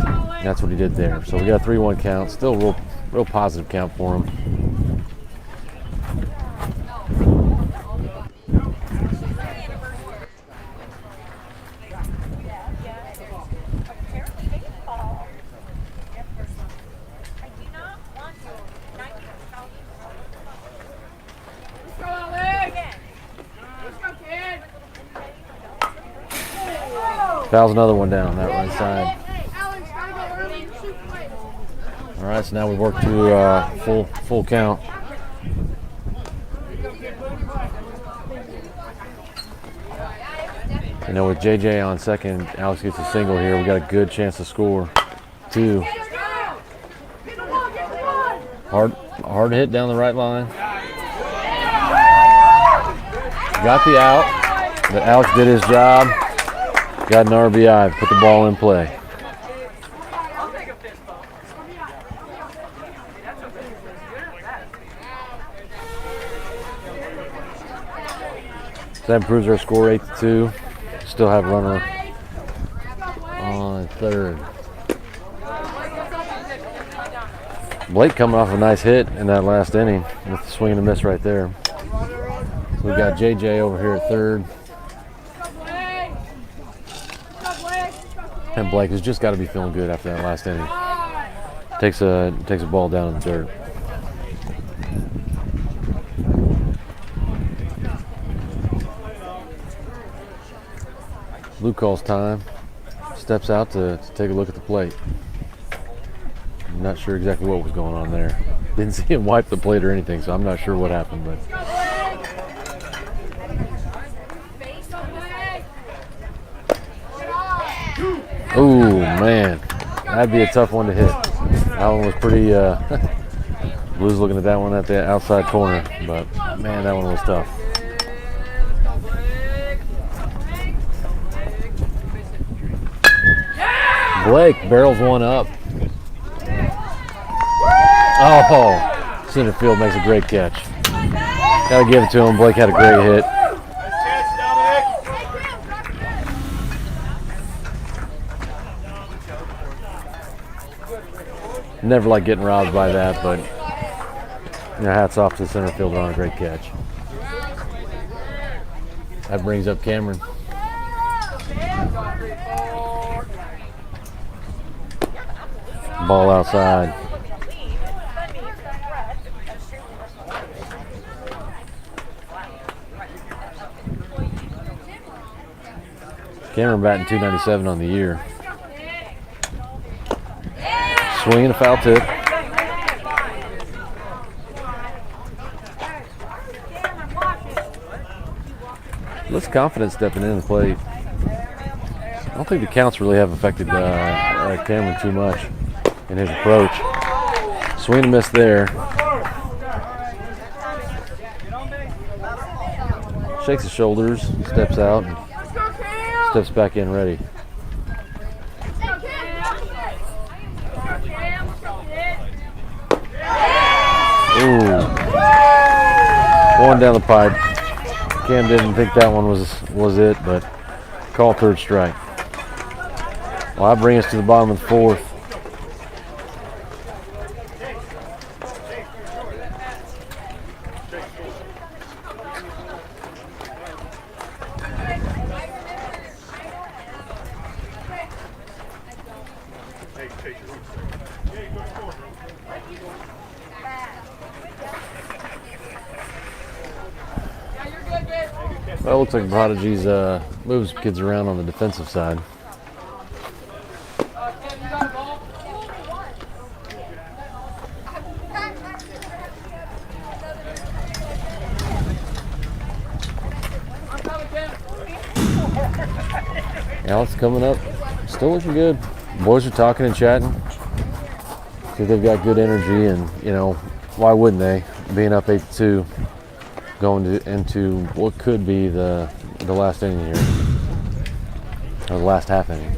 And that's what he did there. So we got a 3-1 count. Still a real positive count for him. Fouls another one down that right side. All right, so now we work to full count. You know, with JJ on second, Alex gets a single here. We got a good chance to score. 2. Hard hit down the right line. Got the out, but Alex did his job. Got an RBI, put the ball in play. So that improves our score 8-2. Still have runner on third. Blake coming off a nice hit in that last inning with the swing and a miss right there. So we got JJ over here at third. And Blake has just got to be feeling good after that last inning. Takes a ball down in the dirt. Luke calls time. Steps out to take a look at the plate. I'm not sure exactly what was going on there. Didn't see him wipe the plate or anything, so I'm not sure what happened. But oh man, that'd be a tough one to hit. That one was pretty. Blues looking at that one at the outside corner, but man, that one was tough. Blake barrels one up. Oh, center field makes a great catch. Gotta give it to him. Blake had a great hit. Never like getting robbed by that, but hats off to the center fielder on a great catch. That brings up Cameron. Ball outside. Cameron batting .297 on the year. Swing and a foul tip. Looks confident stepping in the plate. I don't think the counts really have affected Cameron too much in his approach. Swing and miss there. Shakes his shoulders, steps out, and steps back in ready. Ooh. One down the pipe. Cam didn't think that one was it, but call third strike. Well, that brings us to the bottom of the fourth. Well, it looks like Prodigy's moves kids around on the defensive side. Alex coming up, still looking good. Boys are talking and chatting. See, they've got good energy, and why wouldn't they? Being up 8-2, going into what could be the last inning here, or the last half inning.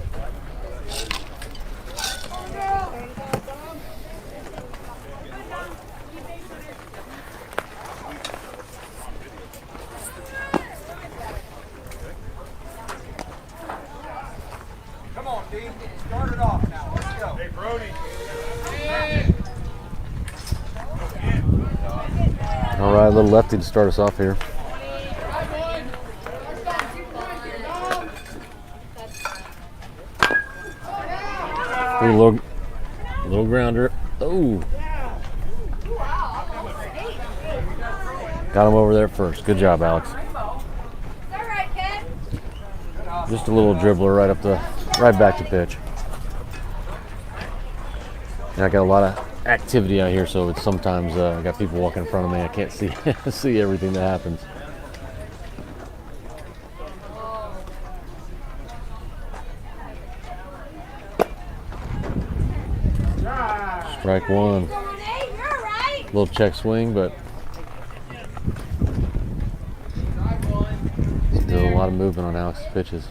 Come on, D. Start it off now. Let's go. Hey, Brody. All right, a little lefty to start us off here. Ooh, little grounder. Oh, got him over there first. Good job, Alex. Just a little dribbler right back to pitch. And I got a lot of activity out here, so it's sometimes I got people walking in front of me. I can't see everything that happens. Strike one. Little check swing, but still a lot of movement on Alex's pitches.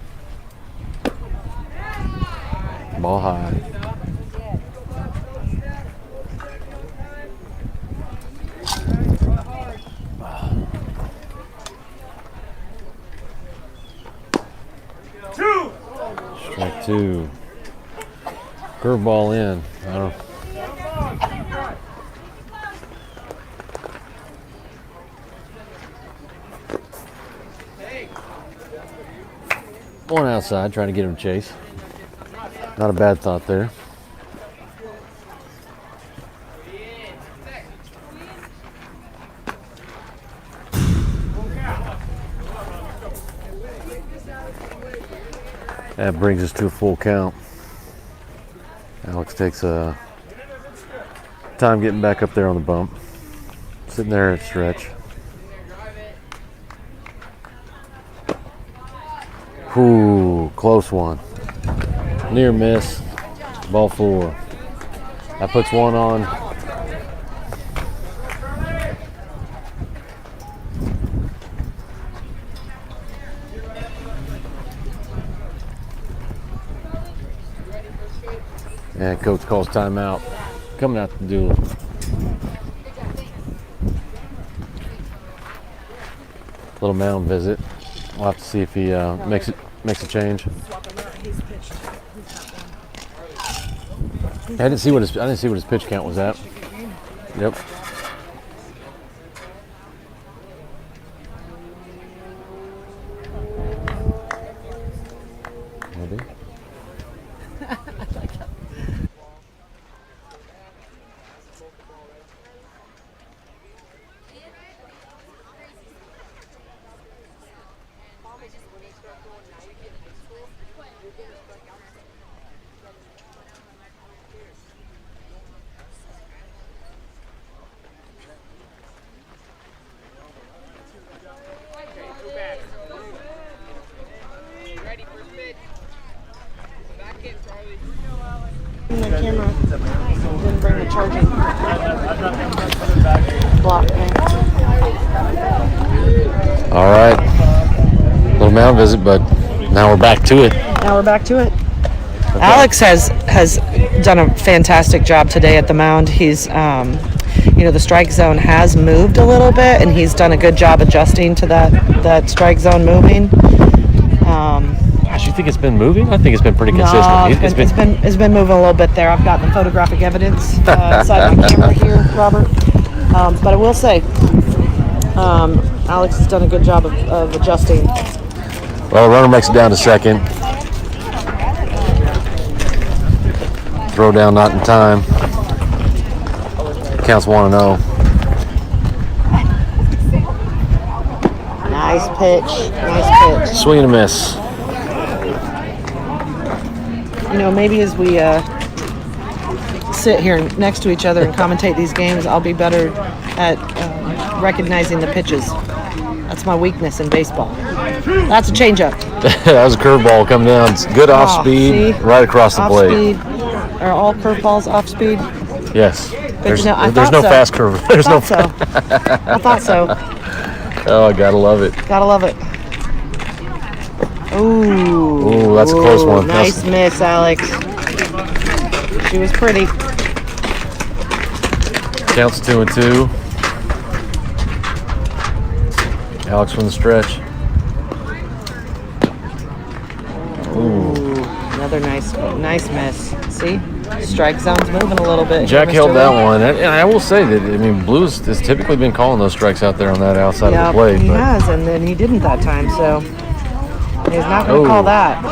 Ball high. Strike two. Curveball in. I don't. One outside, trying to get him to chase. Not a bad thought there. That brings us to a full count. Alex takes a time getting back up there on the bump. Sitting there at stretch. Ooh, close one. Near miss. Ball four. That puts one on. And coach calls timeout. Coming out to do a little mound visit. We'll have to see if he makes a change. Swap him out. He's pitched. He's got one. I didn't see what his pitch count was at. Yep. Maybe. The camera didn't bring the charging block. All right. Little mound visit, but now we're back to it. Now we're back to it. Okay. Alex has done a fantastic job today at the mound. He's, the strike zone has moved a little bit, and he's done a good job adjusting to that strike zone moving. Gosh, you think it's been moving? I think it's been pretty consistent. No, it's been moving a little bit there. I've got the photographic evidence inside my camera here, Robert. But I will say, Alex has done a good job of adjusting. Well, the runner makes it down to second. Throw down not in time. Counts 1-0. Nice pitch. Nice pitch. Swing and a miss. Maybe as we sit here next to each other and commentate these games, I'll be better at recognizing the pitches. That's my weakness in baseball. That's a changeup. That was a curveball coming down. It's good off speed, see? right across the plate. Speed. Are all curveballs off speed? Yes. There's no so. fast curve. I thought so. Oh, I gotta love it. Gotta love it. Ooh, that's a close one. Nice miss, Alex. She was pretty. Counts 2-2. Alex from the stretch. Ooh, another nice miss. See? Strike zone's moving a little bit. Jack held that one. And I will say that, Blues has typically been calling those strikes out there on that outside of the plate. He has, and then he didn't that time, so he's not going to call that.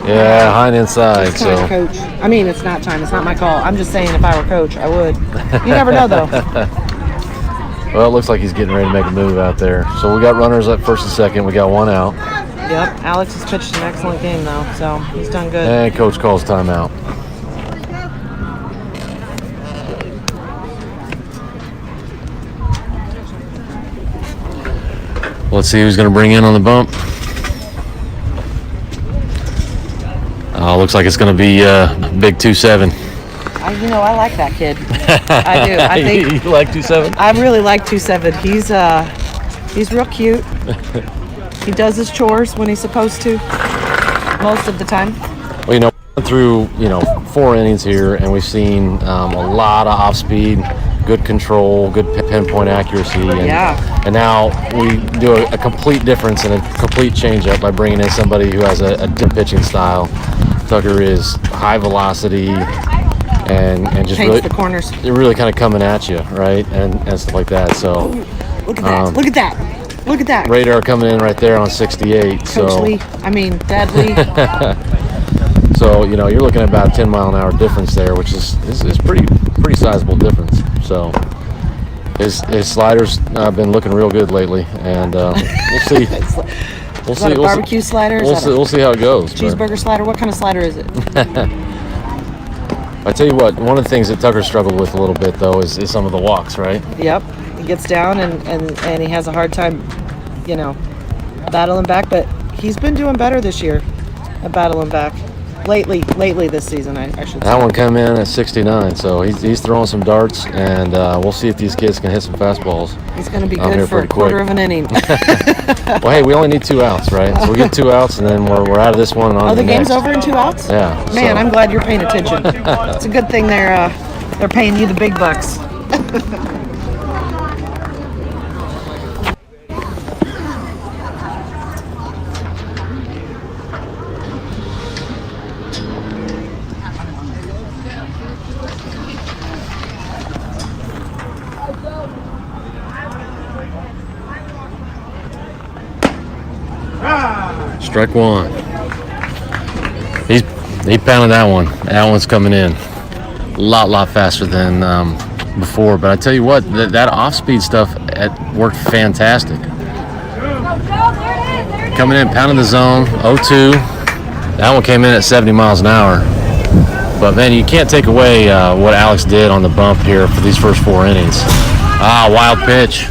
Yeah, high and inside. It's time, coach. I mean, it's not time. It's not my call. I'm just saying if I were coach, I would. You never know, though. Well, it looks like he's getting ready to make a move out there. So we got runners at first and second. We got one out. Yep. Alex has pitched an excellent game, though, so he's done good. And coach calls timeout. Let's see who's going to bring in on the bump. Looks like it's going to be big 2-7. I like that kid. I do. I think you like 2-7? I really like 2-7. He's real cute. He does his chores when he's supposed to, most of the time. Well, went through 4 innings here, and we've seen a lot of off speed, good control, good pinpoint accuracy, and now we do a complete difference and a complete change-up by bringing in somebody who has a different pitching style. Tucker is high velocity and just paints really the corners. They're really kind of coming at you, right, and stuff like that. So look at that! Look at that! Look at that! Radar coming in right there on 68. Coach Lee, Dad Lee. So you're looking at about a 10-mile-an-hour difference there, which is pretty sizable difference. So his slider's been looking real good lately, and we'll see. Is that a barbecue slider? We'll see how it goes. Cheeseburger slider? What kind of slider is it? I tell you what, one of the things that Tucker struggled with a little bit though is some of the walks, right? Yep. He gets down and he has a hard time, battling back, but he's been doing better this year at battling back. Lately this season, I should say. That one came in at 69, so he's throwing some darts, and we'll see if these kids can hit some fastballs. He's going to be good for a quarter of an inning. Well, hey, we only need 2 outs, right? So we get 2 outs, and then we're out of this one and on to the game's next. over in 2 outs? Yeah. Man, I'm glad you're paying attention. It's a good thing they're paying you the big bucks. Strike one. He pounded that one. That one's coming in a lot faster than before. But I tell you what, that off-speed stuff worked fantastic. Coming in, pounding the zone, 0-2. That one came in at 70 miles an hour. But man, you can't take away what Alex did on the bump here for these first 4 innings. Wild pitch.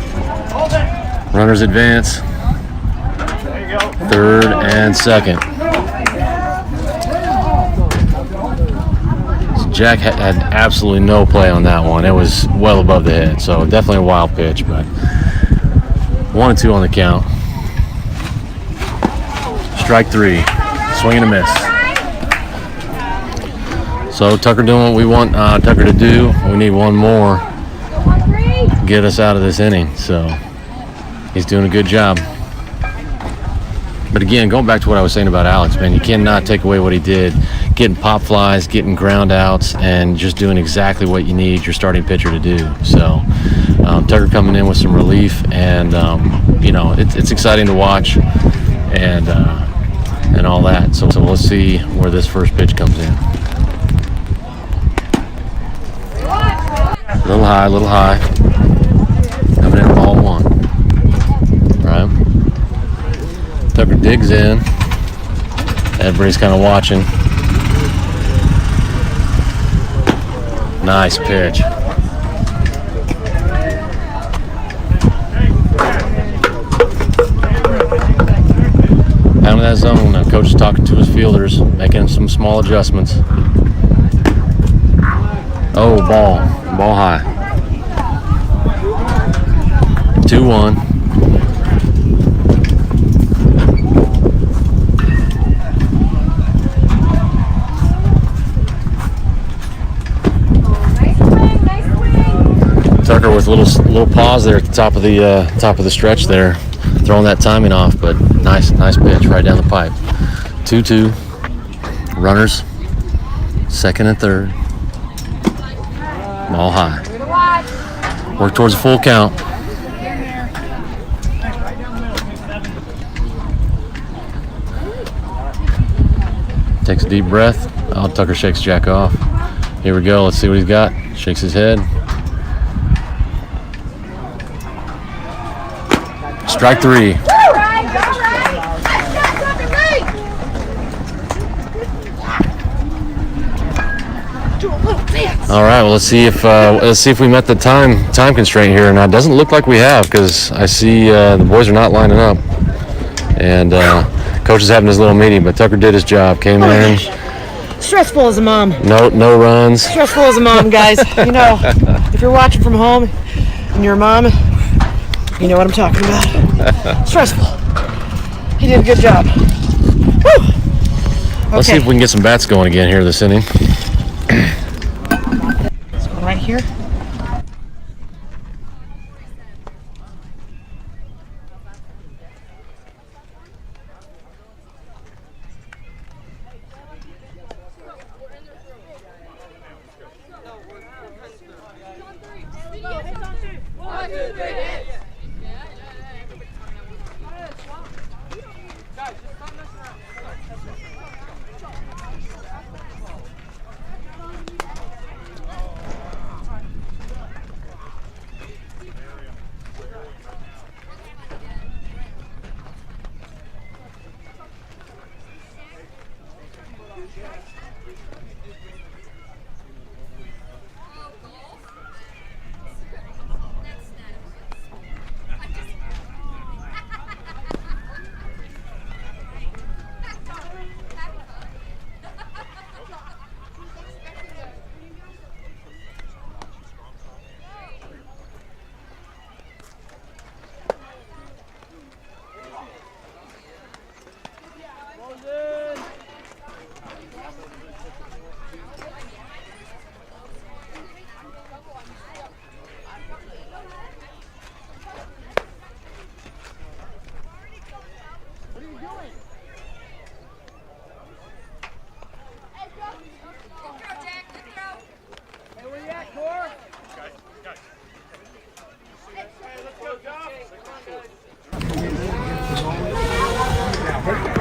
Runners advance. Third and second. Jack had absolutely no play on that one. It was well above the head, so definitely a wild pitch, but 1-2 on the count. Strike 3. Swing and a miss. So Tucker doing what we want Tucker to do. We need one more to get us out of this inning, so he's doing a good job. But again, going back to what I was saying about Alex, man, you cannot take away what he did. Getting pop flies, getting ground outs, and just doing exactly what you need your starting pitcher to do. So Tucker coming in with some relief, and it's exciting to watch, and all that. So let's see where this first pitch comes in. A little high. Coming in ball 1. Right. Tucker digs in. Everybody's kind of watching. Nice pitch. Down in that zone, coach is talking to his fielders, making some small adjustments. Oh, ball high. 2-1. Tucker with a little pause there at the top of the stretch there, throwing that timing off, but nice pitch right down the pipe. 2-2. Runners, second and third. Ball high. Work towards a full count. Takes a deep breath. Tucker shakes Jack off. Here we go. Let's see what he's got. Shakes his head. Strike 3. All right. Well, let's see if we met the time constraint here, and it doesn't look like we have, because I see the boys are not lining up, and coach is having his little meeting. But Tucker did his job. Came in. Stressful as a mom. No runs. Stressful as a mom, guys. If you're watching from home and you're a mom, you know what I'm talking about. Stressful. He did a good job. Woo! Let's see if we can get some bats going again here this inning. This one right here.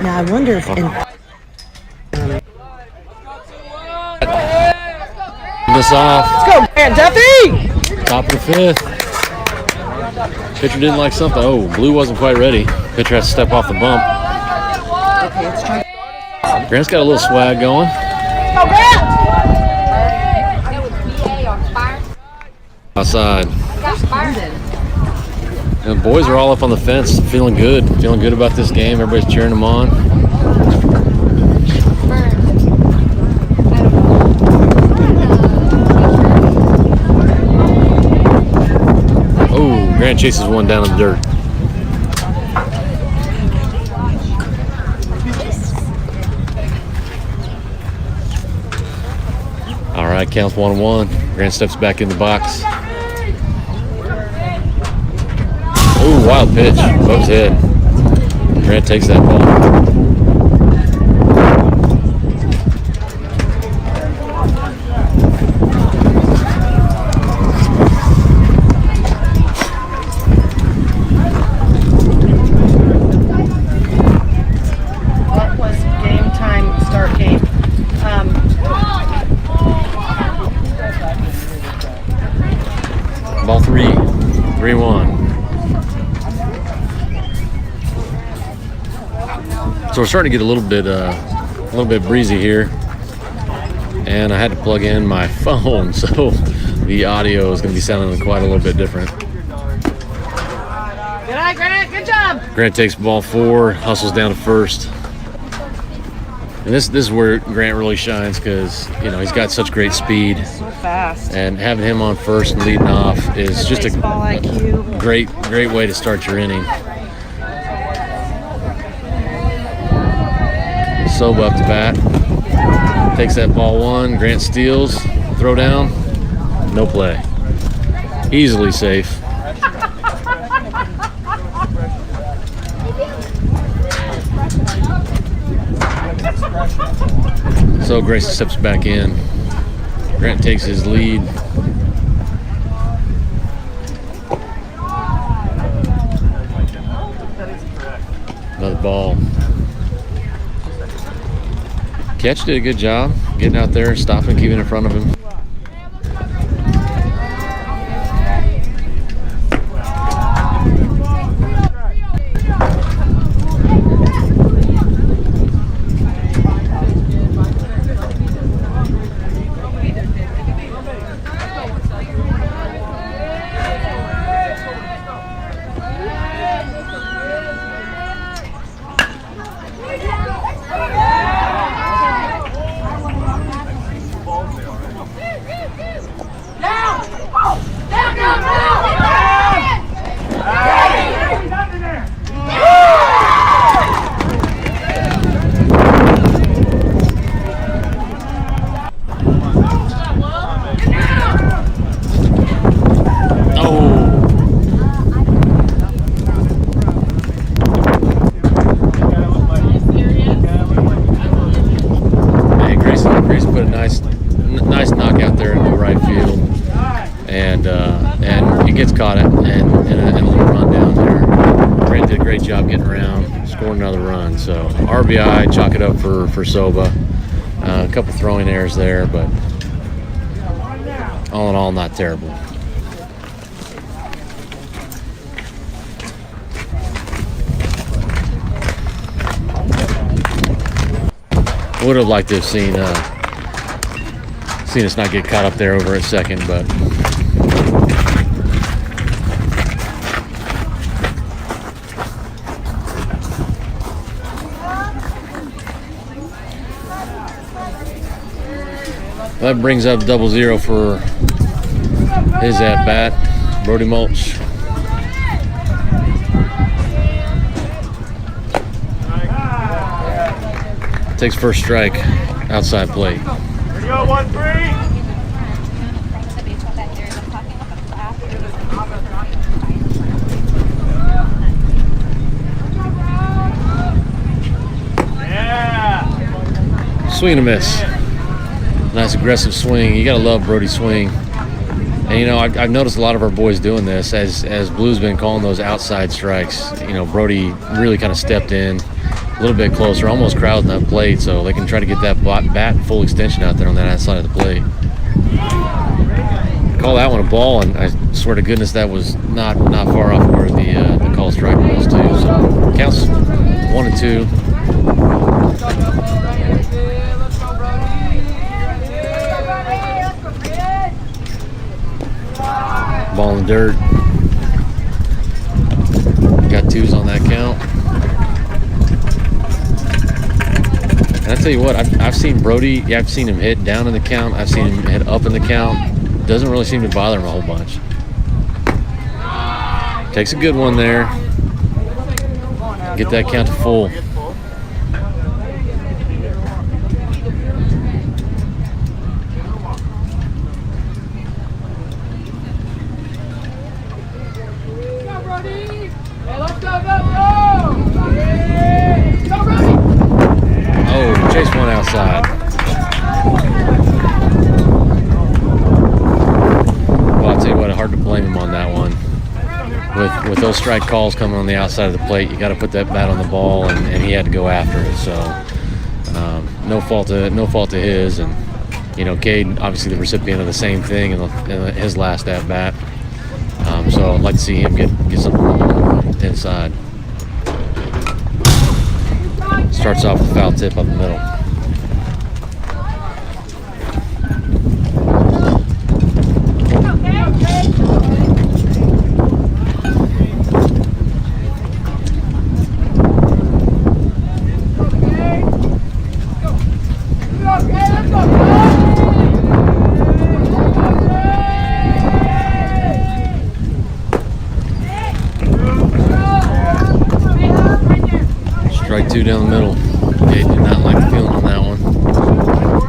Now I wonder if in This off. let's go, Grant Duffy! Top of the fifth. Pitcher didn't like something. Oh, Blue wasn't quite ready. Pitcher has to step off the bump. Okay, let's try. Grant's got a little swag going. Go, Grant! Outside. And the boys are all up on the fence, feeling good about this game. Everybody's cheering them on. Oh, Grant chases one down in the dirt. All right, counts 1-1. Grant steps back in the box. Oh, wild pitch, above his head. Grant takes that ball. What was game time start game? Ball 3-1. So we're starting to get a little bit breezy here, and I had to plug in my phone, so the audio is going to be sounding quite a little bit different. Good eye, Grant. Good job. Grant takes ball 4, hustles down to first, and this is where Grant really shines because he's got such great speed, So fast. and having him on first and leading off is just Baseball a IQ. great way to start your inning. Soba up to bat, takes that ball 1. Grant steals, throw down, no play. Easily safe. So Grayson steps back in. Grant takes his lead. Another ball. Catch did a good job getting out there, stopping, keeping in front of him. Nice knockout there into right field, and he gets caught in a little run down there. Grant did a great job getting around, scoring another run. So RBI, chalk it up for Soba. A couple throwing errors there, but all in all, not terrible. Would have liked to have seen us not get caught up there over at second, but that brings up 0-0 for his at bat, Brody Mulch. Takes first strike, outside plate. Here we go, 1-3. Yeah. Swing and a miss. Nice aggressive swing. You gotta love Brody's swing. And I've noticed a lot of our boys doing this as Blue's been calling those outside strikes. Brody really kind of stepped in, little bit closer, almost crowding that plate, so they can try to get that bat full extension out there on that outside of the plate. Call that one a ball, and I swear to goodness that was not far off where the call strike was too. So counts 1-2. Ball in the dirt. Got 2s on that count. And I tell you what, I've seen Brody. Yeah, I've seen him hit down in the count. I've seen him hit up in the count. Doesn't really seem to bother him a whole bunch. Takes a good one there. Get that count to full. Oh, chase one outside. Well, I'll tell you what, hard to blame him on that one. With those strike calls coming on the outside of the plate, you got to put that bat on the ball, and he had to go after it. So no fault to his. And you know, Cade obviously the recipient of the same thing in his last at bat. So I'd like to see him get something inside. Starts off with a foul tip up the middle. Strike 2 down the middle. Cade did not like the feeling on that one.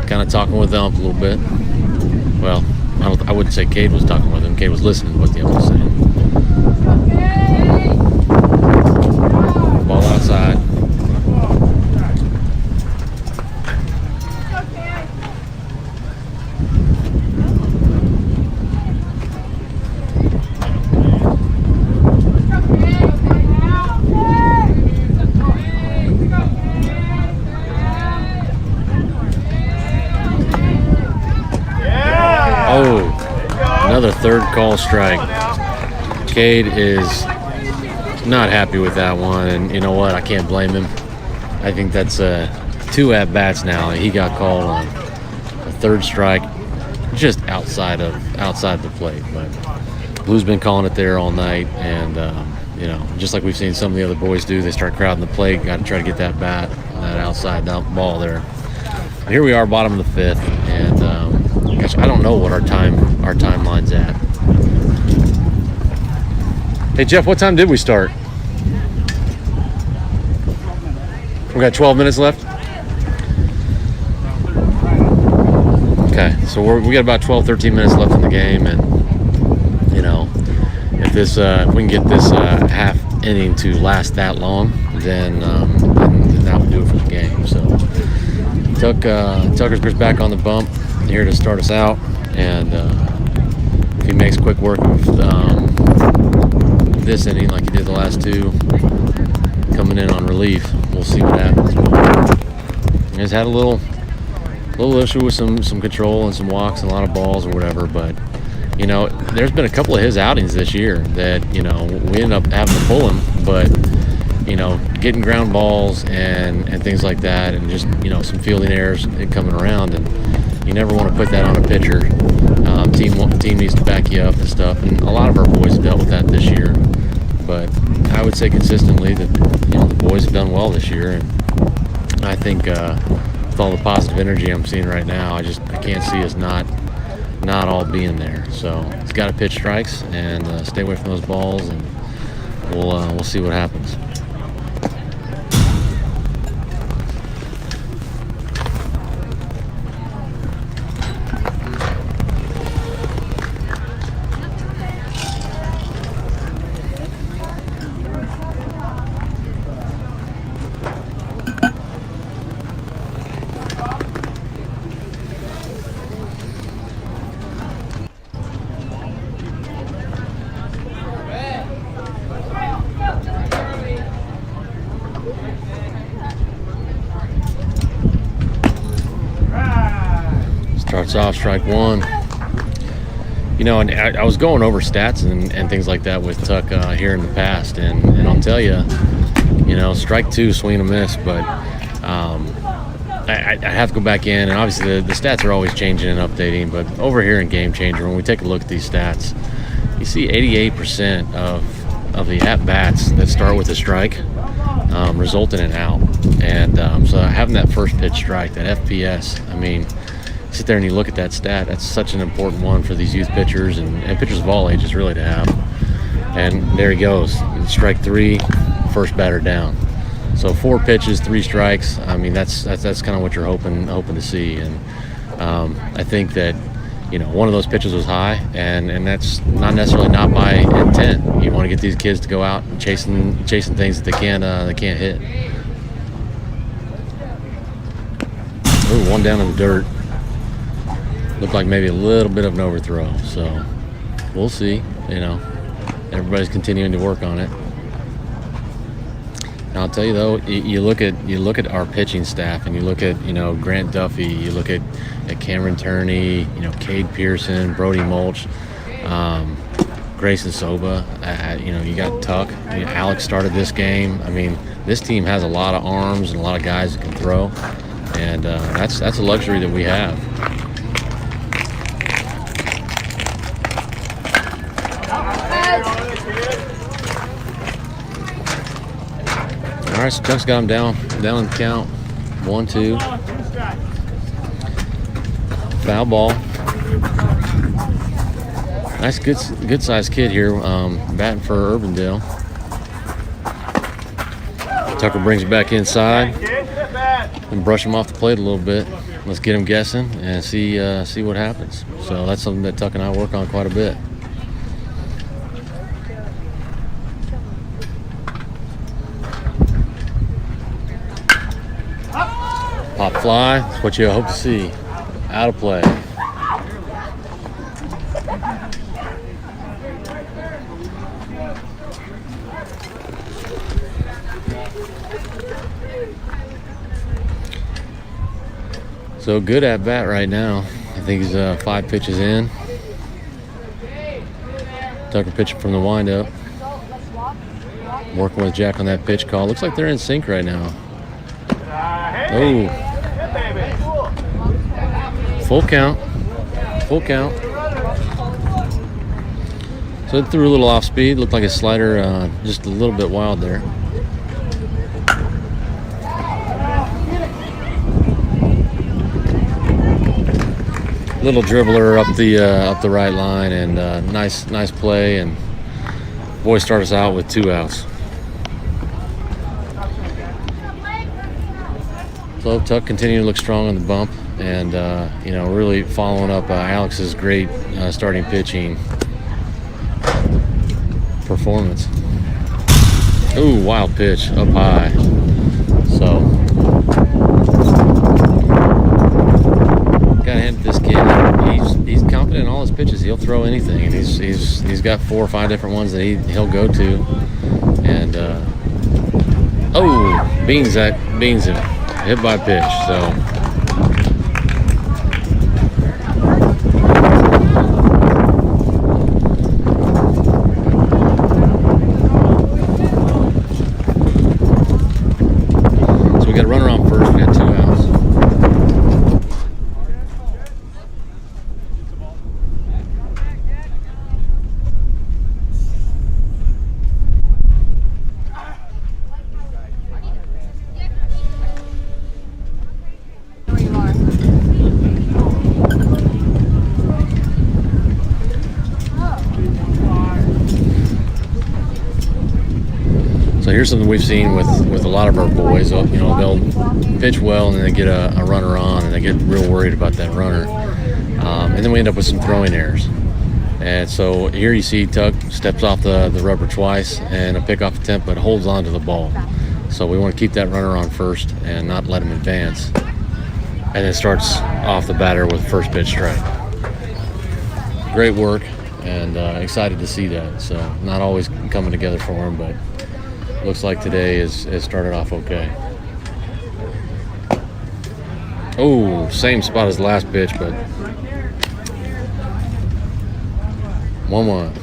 Kind of talking with the ump a little bit. Well, I wouldn't say Cade was talking with him. Cade was listening to what the ump was saying. Ball outside. Another third call strike. Cade is not happy with that one, and you know what? I can't blame him. I think that's 2 at-bats now. He got called on a third strike just outside the plate. But Blue's been calling it there all night, and you know, just like we've seen some of the other boys do, they start crowding the plate. Got to try to get that bat on that outside ball there. But here we are, bottom of the 5th, and gosh, I don't know what our timeline's at. Hey Jeff, what time did we start? We got 12 minutes left. Okay, so we got about 12-13 minutes left in the game, and you know, if we can get this half inning to last that long, then that would do it for the game. So Tucker's back on the bump here to start us out, and if he makes quick work of this inning like he did the last 2, coming in on relief, we'll see what happens. He's had a little issue with some control and some walks and a lot of balls or whatever, but you know, there's been a couple of his outings this year that, you know, we ended up having to pull him, but you know, getting ground balls and things like that, and just, you know, some fielding errors coming around, and you never want to put that on a pitcher. Team needs to back you up and stuff, and a lot of our boys have dealt with that this year. But I would say consistently that, you know, the boys have done well this year, and I think with all the positive energy I'm seeing right now, I can't see us not all being there. So it's got to pitch strikes and stay away from those balls, and we'll see what happens. Starts off strike one. You know, and I was going over stats and things like that with Tuck here in the past, and I'll tell you, you know, strike two, swing and a miss, but I have to go back in, and obviously the stats are always changing and updating, but over here in Game Changer, when we take a look at these stats, you see 88% of the at-bats that start with a strike result in an out. And so having that first pitch strike, that FPS, I mean, sit there and you look at that stat, that's such an important one for these youth pitchers and pitchers of all ages really to have. And there he goes, strike three, first batter down. So 4 pitches, 3 strikes. I mean, that's kind of what you're hoping to see. And I think that, you know, one of those pitches was high, and that's not necessarily not by intent. You want to get these kids to go out and chasing things that they can't hit. Ooh, one down in the dirt. Looked like maybe a little bit of an overthrow. So we'll see. You know, everybody's continuing to work on it. And I'll tell you though, you look at our pitching staff, and you look at, you know, Grant Duffy, you look at Cameron Turney, you know, Cade Pearson, Brody Mulch, Grayson Soba. You know, you got Tuck. You know, Alex started this game. I mean, this team has a lot of arms and a lot of guys that can throw, and that's a luxury that we have. All right, so Chuck's got him down in the count. 1-2. Foul ball. Nice, good sized kid here, batting for Urbandale. Tucker brings it back inside and brush him off the plate a little bit. Let's get him guessing and see what happens. So that's something that Tuck and I work on quite a bit. Pop fly, that's what you hope to see. Out of play. So good at bat right now. I think he's 5 pitches in. Tucker pitching from the windup. Working with Jack on that pitch call. Looks like they're in sync right now. Oh. Full count. So it threw a little off speed. Looked like a slider, just a little bit wild there. Little dribbler up the right line, and nice play. And boys start us out with 2 outs. So Tuck continuing to look strong on the bump, and you know, really following up Alex's great starting pitching performance. Ooh, wild pitch up high. So gotta hand it to this kid. He's confident in all his pitches. He'll throw anything, and he's got 4 or 5 different ones that he'll go to. And oh, beans him. Hit by pitch, so. So we got a runner on first, we got 2 outs. So here's something we've seen with a lot of our boys. You know, they'll pitch well and then they get a runner on and they get real worried about that runner. And then we end up with some throwing errors. And so here you see Tuck steps off the rubber twice and a pickoff attempt, but holds on to the ball. So we want to keep that runner on first and not let him advance. And then starts off the batter with first pitch strike. Great work, and excited to see that. So not always coming together for him, but looks like today has started off okay. Oh, same spot as last pitch, but 1-1.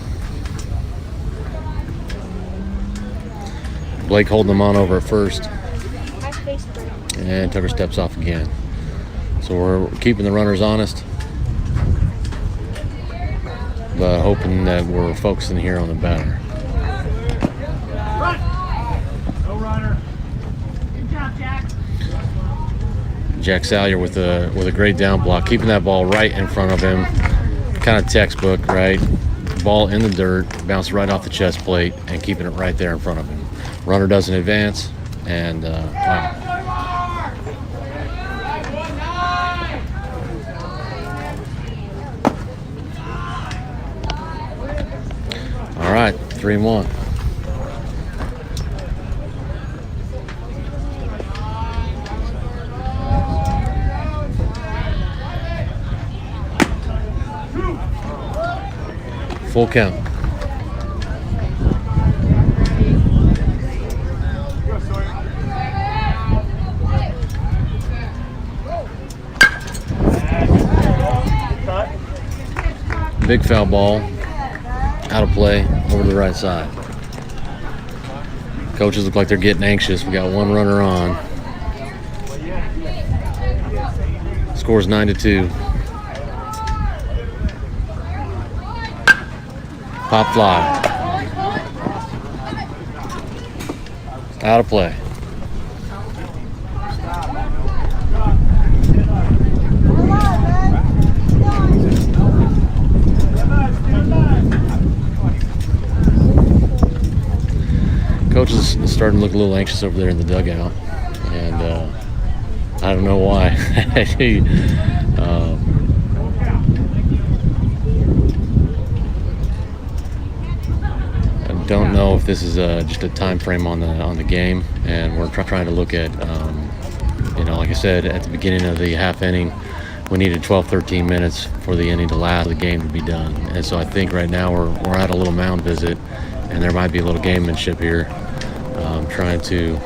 Blake holding them on over at first. And Tucker steps off again. So we're keeping the runners honest, but hoping that we're focusing here on the batter. No runner. Good job, Jack. Jack Salyer with a great down block, keeping that ball right in front of him. Kind of textbook, right? Ball in the dirt, bounce right off the chest plate, and keeping it right there in front of him. Runner doesn't advance, and wow. All right, 3-1. Full count. Big foul ball, out of play, over to the right side. Coaches look like they're getting anxious. We got one runner on. Score's 9-2. Pop fly. Out of play. Coach is starting to look a little anxious over there in the dugout, and I don't know why. I don't know if this is just a time frame on the game, and we're trying to look at, like I said at the beginning of the half inning, we needed 12-13 minutes for the inning to last, the game to be done, and so I think right now we're at a little mound visit, and there might be a little gamemanship here, trying to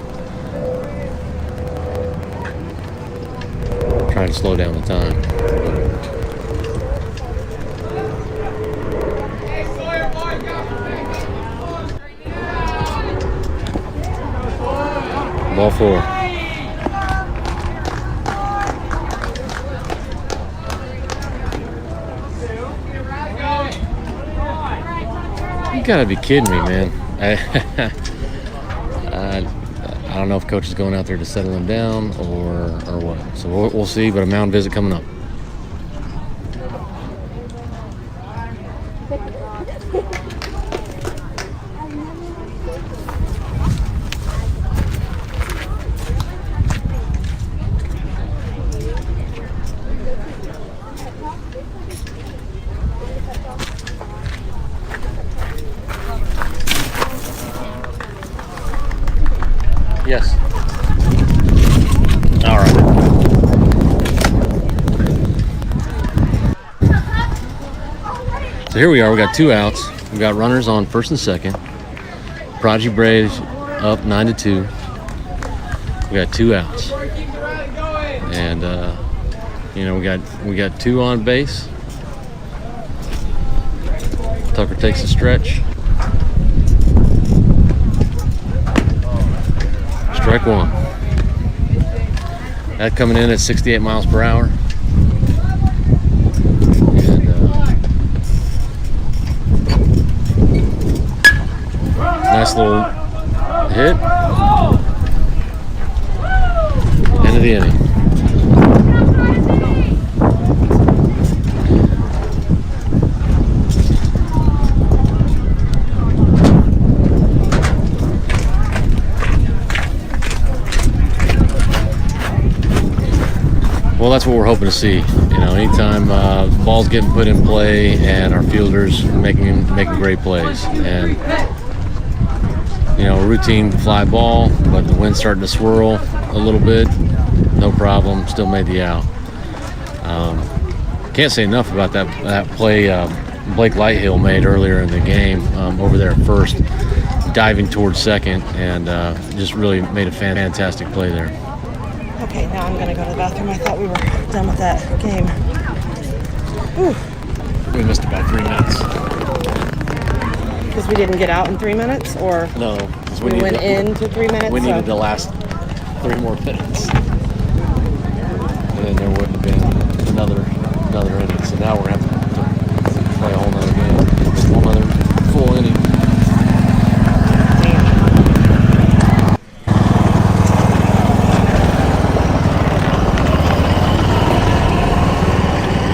slow down the time. Ball 4. You gotta be kidding me, man. I don't know if coach is going out there to settle him down or what. So we'll see, but a mound visit coming up. Yes. All right. So here we are. We got 2 outs. We got runners on first and second. Prodigy Braves up 9-2. We got 2 outs, and we got 2 on base. Tucker takes a stretch. Strike 1. That coming in at 68 miles per hour. And nice little hit. End of the inning. Well, that's what we're hoping to see. Anytime ball's getting put in play and our fielders making great plays. And routine fly ball, but the wind's starting to swirl a little bit. No problem. Still made the out. Can't say enough about that play Blake Lighthill made earlier in the game over there at first, diving towards second, and just really made a fantastic play there. Okay, now I'm gonna go to the bathroom. I thought we were done with that game. Ooh. We missed about 3 minutes. Because we didn't get out in 3 minutes, or No, because we went into 3 minutes. We needed the last 3 more minutes, and then there wouldn't have been another inning. So now we're gonna have to play a whole nother game, a whole nother full inning.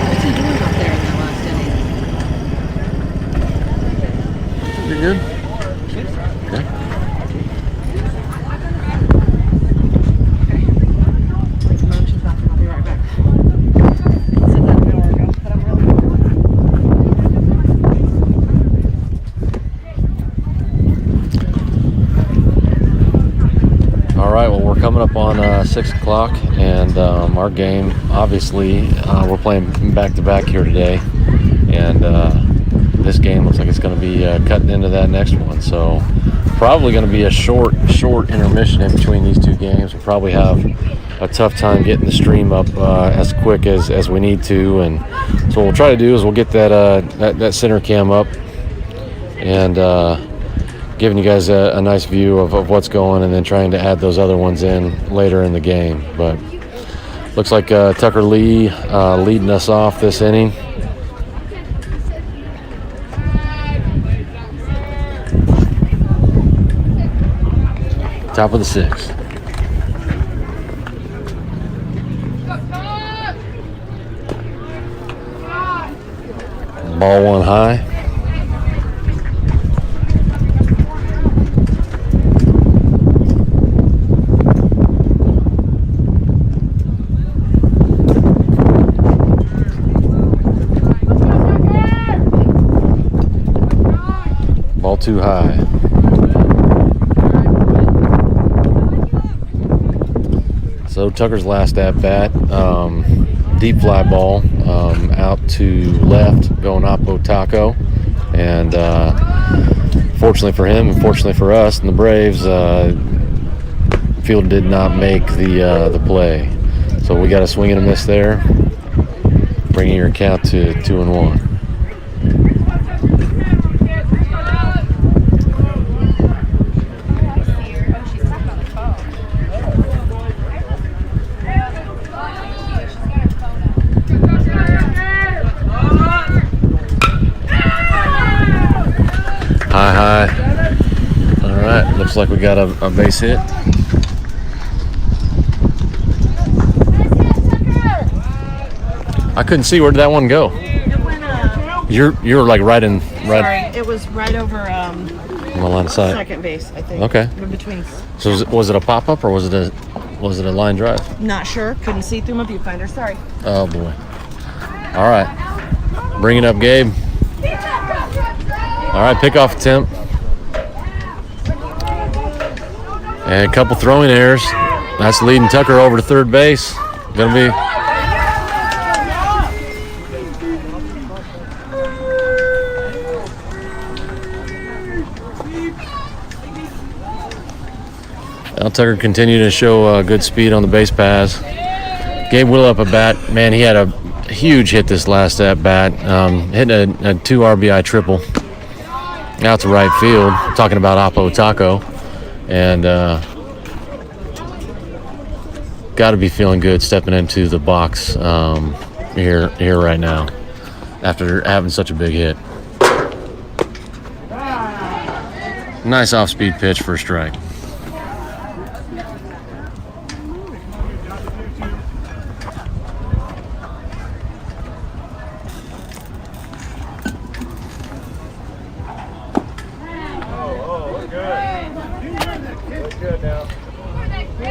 What's he doing out there in that last inning? Pretty good. Yeah. She's back. I'll be right back. Said that an hour ago, but I'm really. All right. Well, we're coming up on 6 o'clock, and our game. Obviously, we're playing back to back here today, and this game looks like it's going to be cutting into that next one. So probably going to be a short intermission in between these two games. We'll probably have a tough time getting the stream up as quick as we need to, and so what we'll try to do is we'll get that center cam up and giving you guys a nice view of what's going, and then trying to add those other ones in later in the game. But looks like Tucker Lee leading us off this inning. Top of the 6th. Ball one high. Ball too high. So Tucker's last at bat, deep fly ball out to left, going oppo taco, and fortunately for him and fortunately for us and the Braves, field did not make the play. So we got a swing and a miss there, bringing your count to 2-1. High. All right, looks like we got a base hit. I couldn't see, where did that one go? It went. You're like right in Sorry, it was right over on the line of sight. second base, I think. Okay. In between. So was it a pop up or was it a line drive? Not sure. Couldn't see through my viewfinder. Sorry. Oh boy. All right, bring it up, Gabe. All right, pickoff attempt. And a couple throwing errors. That's leading Tucker over to third base. Gonna be. Well, Tucker continued to show good speed on the base pass. Gabe Will up a bat. Man, he had a huge hit this last at bat. Hitting a 2 RBI triple out to right field. Talking about Oppo Taco, and got to be feeling good stepping into the box here right now after having such a big hit. Nice off-speed pitch for a strike.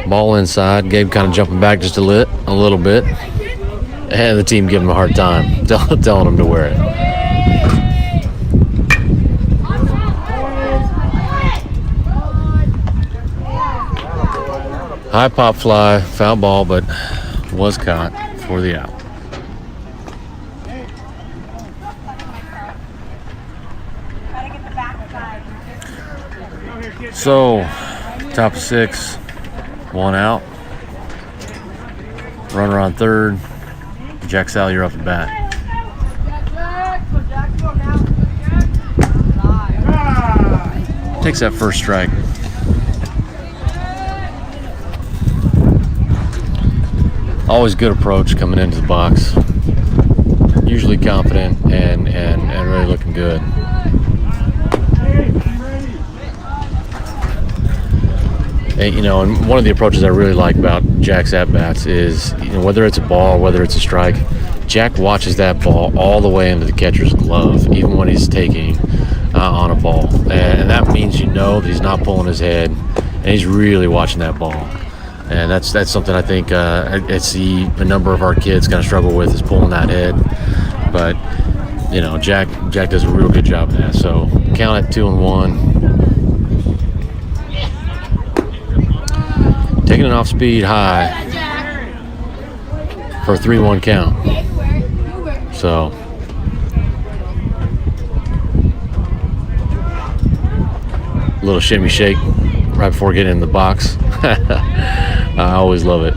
Ball inside. Gabe kind of jumping back just a little bit. And the team giving him a hard time, telling him to wear it. High pop fly, foul ball, but was caught for the out. So, top of 6, 1 out. Runner on third. Jack Sal, you're up at bat. Takes that first strike. Always good approach coming into the box. Usually confident and really looking good. And, you know, and one of the approaches I really like about Jack's at-bats is, you know, whether it's a ball, whether it's a strike, Jack watches that ball all the way into the catcher's glove, even when he's taking on a ball. And that means you know that he's not pulling his head, and he's really watching that ball. And that's something I think I see a number of our kids kind of struggle with, is pulling that head. But, you know, Jack does a real good job of that. So count it 2-1. Taking it off speed high for a 3-1 count. So a little shimmy shake right before getting in the box. I always love it.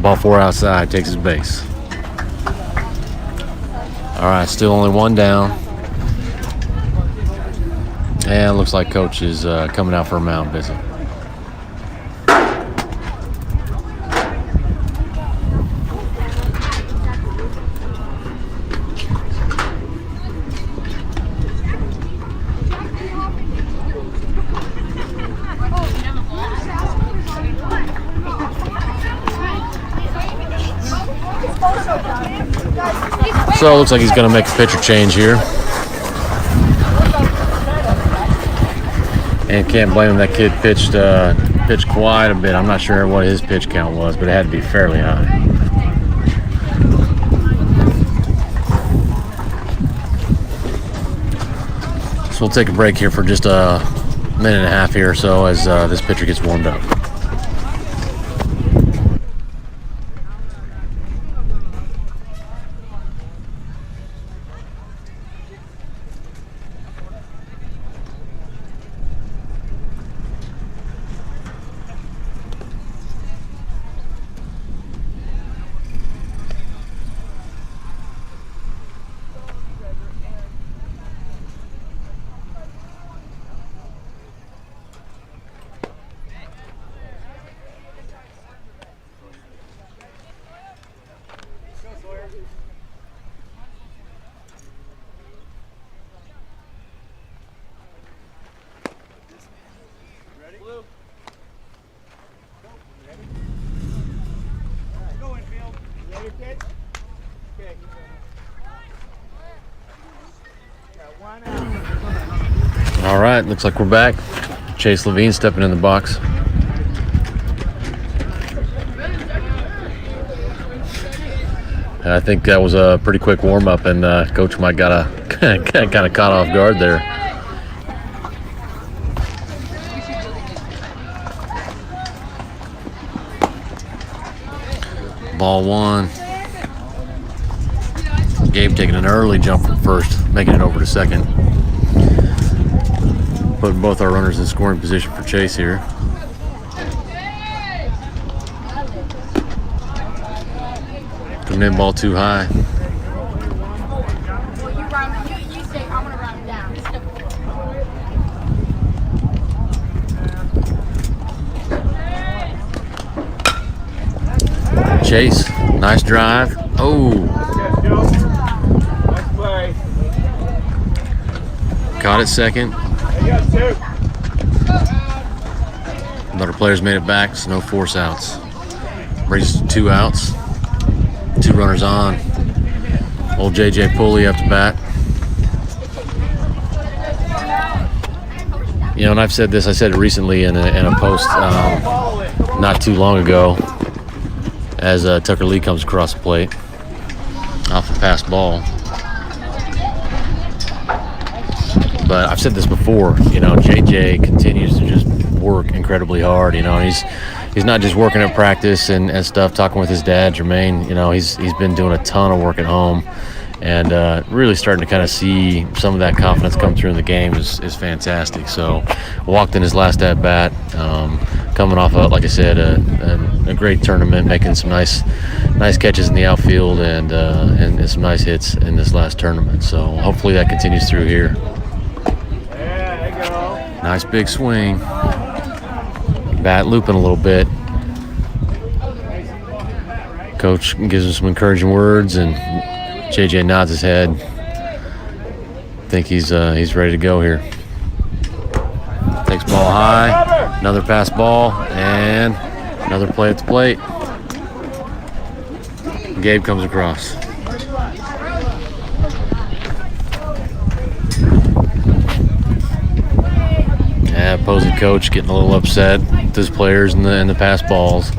Ball 4 outside, takes his base. All right, still only 1 down. And looks like coach is coming out for a mound visit. So it looks like he's going to make a pitcher change here. And can't blame him. That kid pitched quite a bit. I'm not sure what his pitch count was, but it had to be fairly high. So we'll take a break here for just a minute and a half here or so as this pitcher gets warmed up. All right, looks like we're back. Chase Levine stepping in the box. And I think that was a pretty quick warm-up, and Coach Mike got kind of caught off guard there. Ball 1. Gabe taking an early jump from first, making it over to second. Putting both our runners in scoring position for Chase here. Coming in, ball 2 high. You say I'm gonna round down. Chase, nice drive. Oh. Nice play. Caught it second. But our players made it back, so no force outs. Brings us to 2 outs. 2 runners on. Old JJ Pulley up to bat. You know, and I've said this, I said it recently in a post not too long ago as Tucker Lee comes across the plate off a pass ball. But I've said this before, you know, JJ continues to just work incredibly hard. You know, he's not just working at practice and stuff, talking with his dad, Jermaine. You know, he's been doing a ton of work at home. and really starting to kind of see some of that confidence come through in the game is fantastic. So walked in his last at bat, coming off of, like I said, a great tournament, making some nice catches in the outfield and some nice hits in this last tournament. So hopefully that continues through here. There you go. Nice big swing. Bat looping a little bit. Coach gives him some encouraging words, and JJ nods his head. I think he's ready to go here. Takes ball high, another pass ball, and another play at the plate. Gabe comes across. Yeah, opposing coach getting a little upset with his players in the pass balls.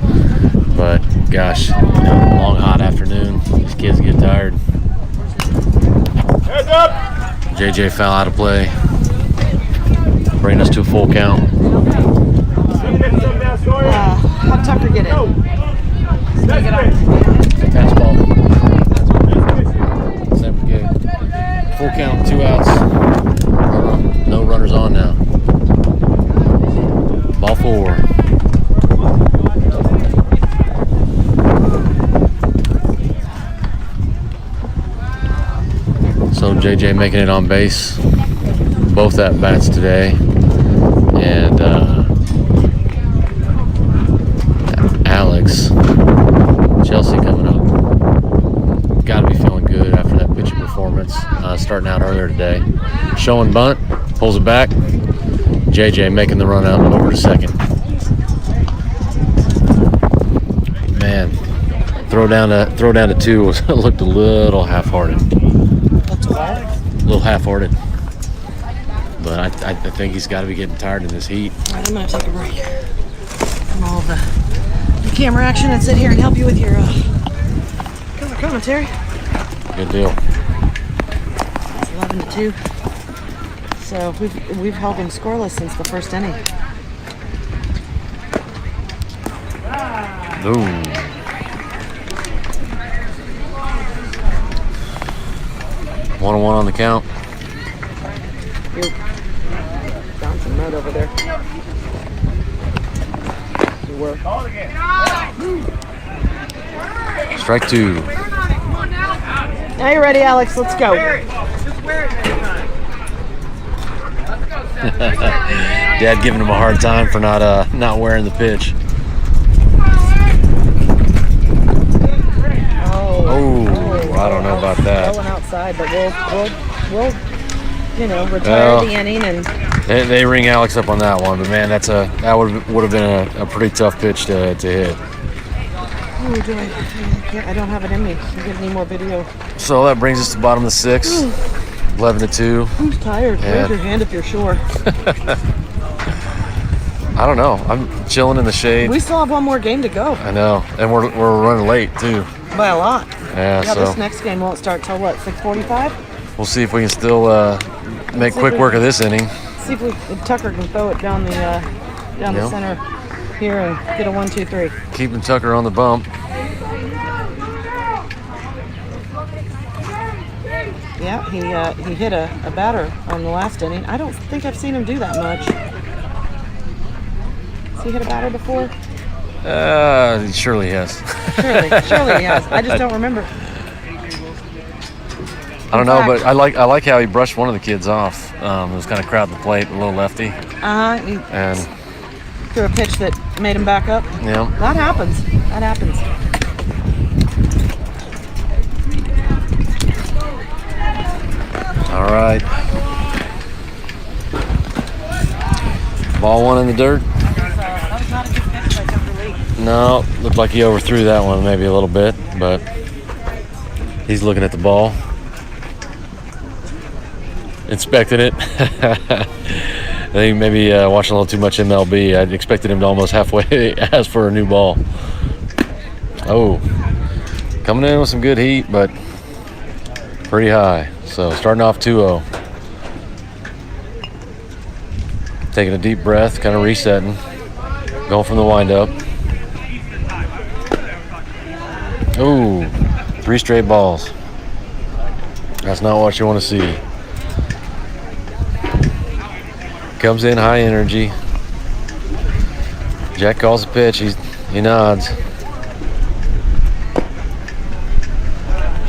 But gosh, long hot afternoon. These kids get tired. Heads up. JJ foul out of play. Bringing us to a full count. How'd Tucker get it? Pass ball. Same for Gabe. Full count, 2 outs. No runners on now. Ball 4. So JJ making it on base, both at bats today, and Alex, Chelsea coming up. Got to be feeling good after that pitching performance, starting out earlier today. Showing bunt, pulls it back. JJ making the run out over to second. Man, throw down to 2 looked a little half-hearted. A little half-hearted, but I think he's got to be getting tired in this heat. All right, I'm going to take a break from all the camera action and sit here and help you with your color commentary. Good deal. It's 11-2. So we've held him scoreless since the first inning. Ooh. One on the count. You found some mud over there. You were. Strike 2. Now you're ready, Alex. Let's go. Dad giving him a hard time for not wearing the pitch. Oh, I don't know about that. Going outside, but we'll retire the inning and. They ring Alex up on that one, but man, that would have been a pretty tough pitch to hit. Oh, I don't have it in me. You get any more video? So that brings us to the bottom of the 6th, 11-2. Who's tired? Raise your hand if you're sure. I don't know. I'm chilling in the shade. We still have one more game to go. I know, and we're running late too. By a lot. Yeah, so this next game won't start till what? 6:45. we'll see if we can still make quick work of this inning. See if Tucker can throw it down the center here and get a 1-2-3. Keeping Tucker on the bump. Yeah, he hit a batter on the last inning. I don't think I've seen him do that much. Has he hit a batter before? He surely has. Surely he has. I just don't remember. I don't know, but I like how he brushed one of the kids off. It was kind of crowding the plate, a little lefty. And threw a pitch that made him back up. Yeah. That happens. All right. Ball 1 in the dirt. That was not a good pitch by Tucker Lee. No, looked like he overthrew that one maybe a little bit, but he's looking at the ball. Inspected it. I think maybe watching a little too much MLB. I expected him to almost halfway ask for a new ball. Oh, coming in with some good heat, but pretty high. So starting off 2-0. Taking a deep breath, kind of resetting. Going from the windup. Ooh, 3 straight balls. That's not what you want to see. Comes in high energy. Jack calls the pitch. He nods.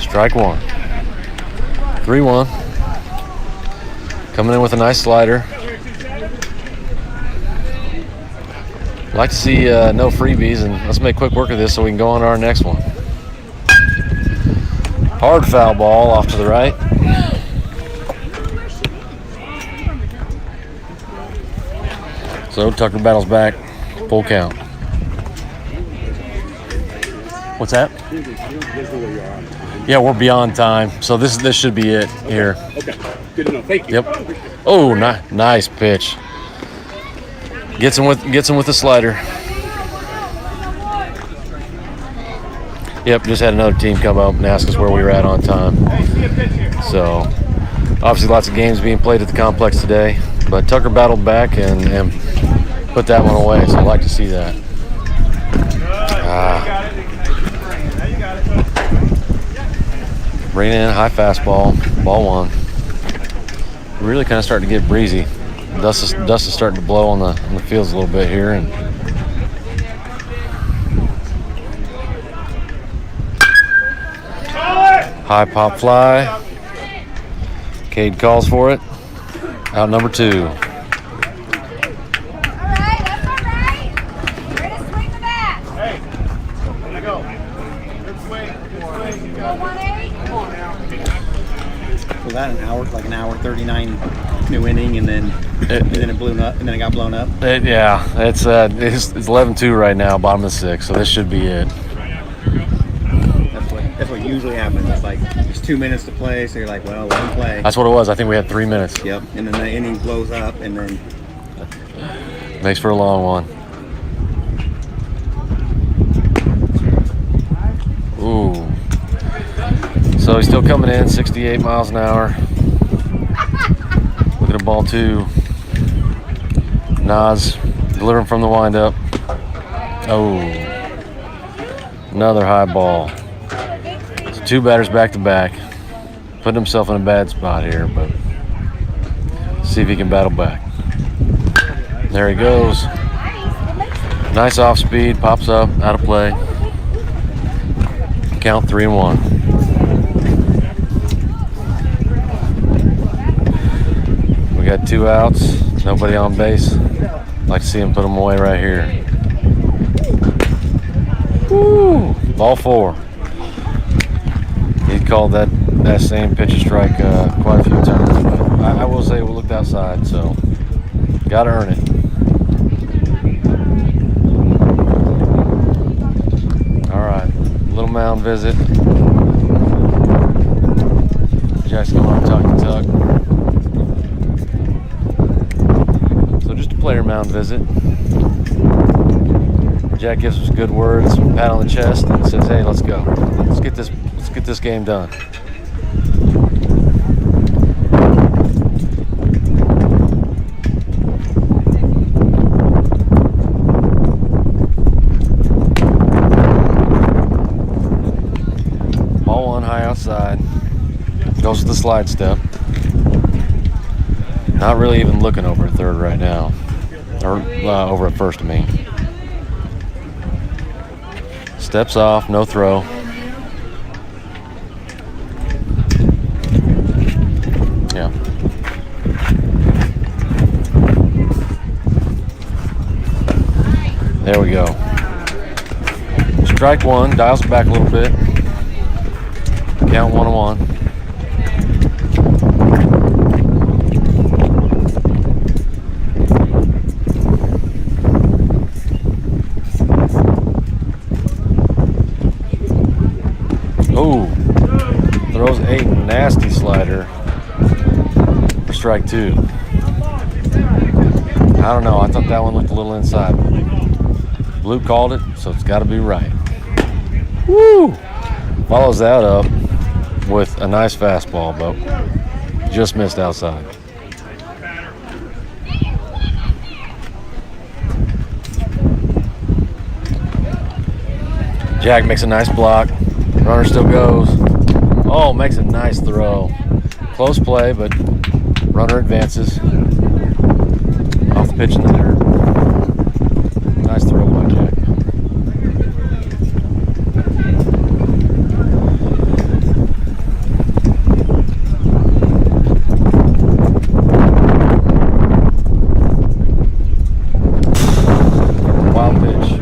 Strike one. 3-1. Coming in with a nice slider. Like to see no freebies, and let's make quick work of this so we can go on to our next one. Hard foul ball off to the right. So Tucker battles back, full count. What's that? Yeah, we're beyond time, so this should be it here. Okay, good to know. Thank you. Yep. Oh, nice pitch. Gets him with the slider. Yep, just had another team come up and ask us where we were at on time. So, obviously lots of games being played at the complex today, but Tucker battled back and put that one away, so I'd like to see that. Bring in high fastball, ball one. Really kind of starting to get breezy. Dust is starting to blow on the fields a little bit here, and high pop fly. Cade calls for it. Out number 2. All right, that's all right. Ready to swing the bat. Hey, there you go. Good swing. Go 180. Come on now. Was that an hour 39 new inning, and then it blew up, and then it got blown up? It's 11-2 right now, bottom of the 6th, so this should be it. That's what usually happens. It's like there's 2 minutes to play, so you're like, well, let them play. That's what it was. I think we had 3 minutes. Yep, and then the inning blows up, and then Makes for a long one. Ooh. So he's still coming in, 68 miles an hour. Look at a ball 2. Nas delivering from the windup. Oh. Another high ball. So 2 batters back to back. Putting himself in a bad spot here, but see if he can battle back. There he goes. Nice off speed, pops up, out of play. Count 3-1. We got 2 outs, nobody on base. Like to see him put them away right here. Woo! Ball 4. He called that same pitch a strike quite a few times, but I will say we looked outside, so gotta earn it. All right, little mound visit. Jack's going on talk to Tuck. So just a player mound visit. Jack gives us good words, pat on the chest, and says, "Hey, let's go. Let's get this game done." Ball 1 high outside. Goes to the slide step. Not really even looking over at third right now, or over at first, I mean. Steps off, no throw. Yeah. There we go. Strike 1, dials it back a little bit. Count 1-1. Oh, throws a nasty slider for strike 2. I don't know. I thought that one looked a little inside. Blue called it, so it's got to be right. Woo! Follows that up with a nice fastball, but just missed outside. Jack makes a nice block. Runner still goes. Oh, makes a nice throw. Close play, but runner advances. Off the pitch in the dirt. Nice throw by Jack. Wild pitch.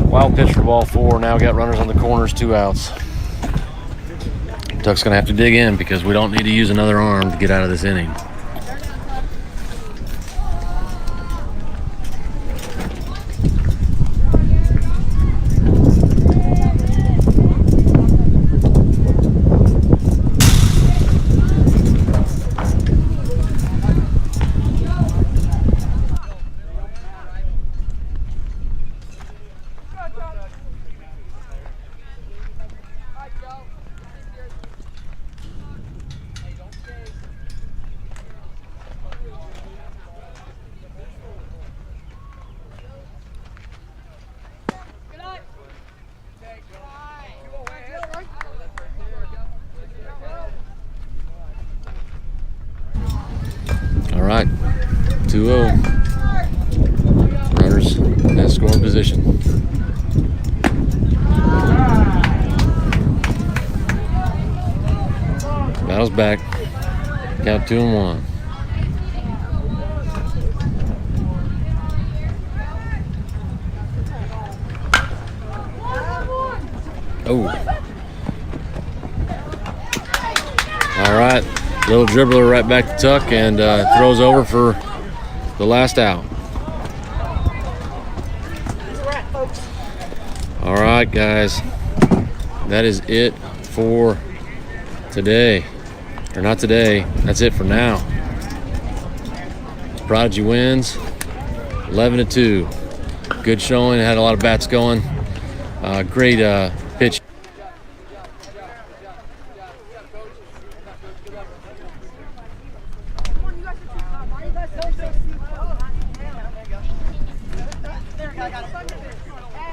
Wild pitch for ball 4. Now we got runners on the corners, 2 outs. Duck's gonna have to dig in because we don't need to use another arm to get out of this inning. All right, 2-0. Runners in scoring position. Battle's back. Count 2-1. Oh. All right. Little dribbler right back to Tuck and throws over for the last out. All right, guys. That is it for today. Or not today. That's it for now. Prodigy wins 11-2. Good showing. Had a lot of bats going. Great pitch. There, I got it.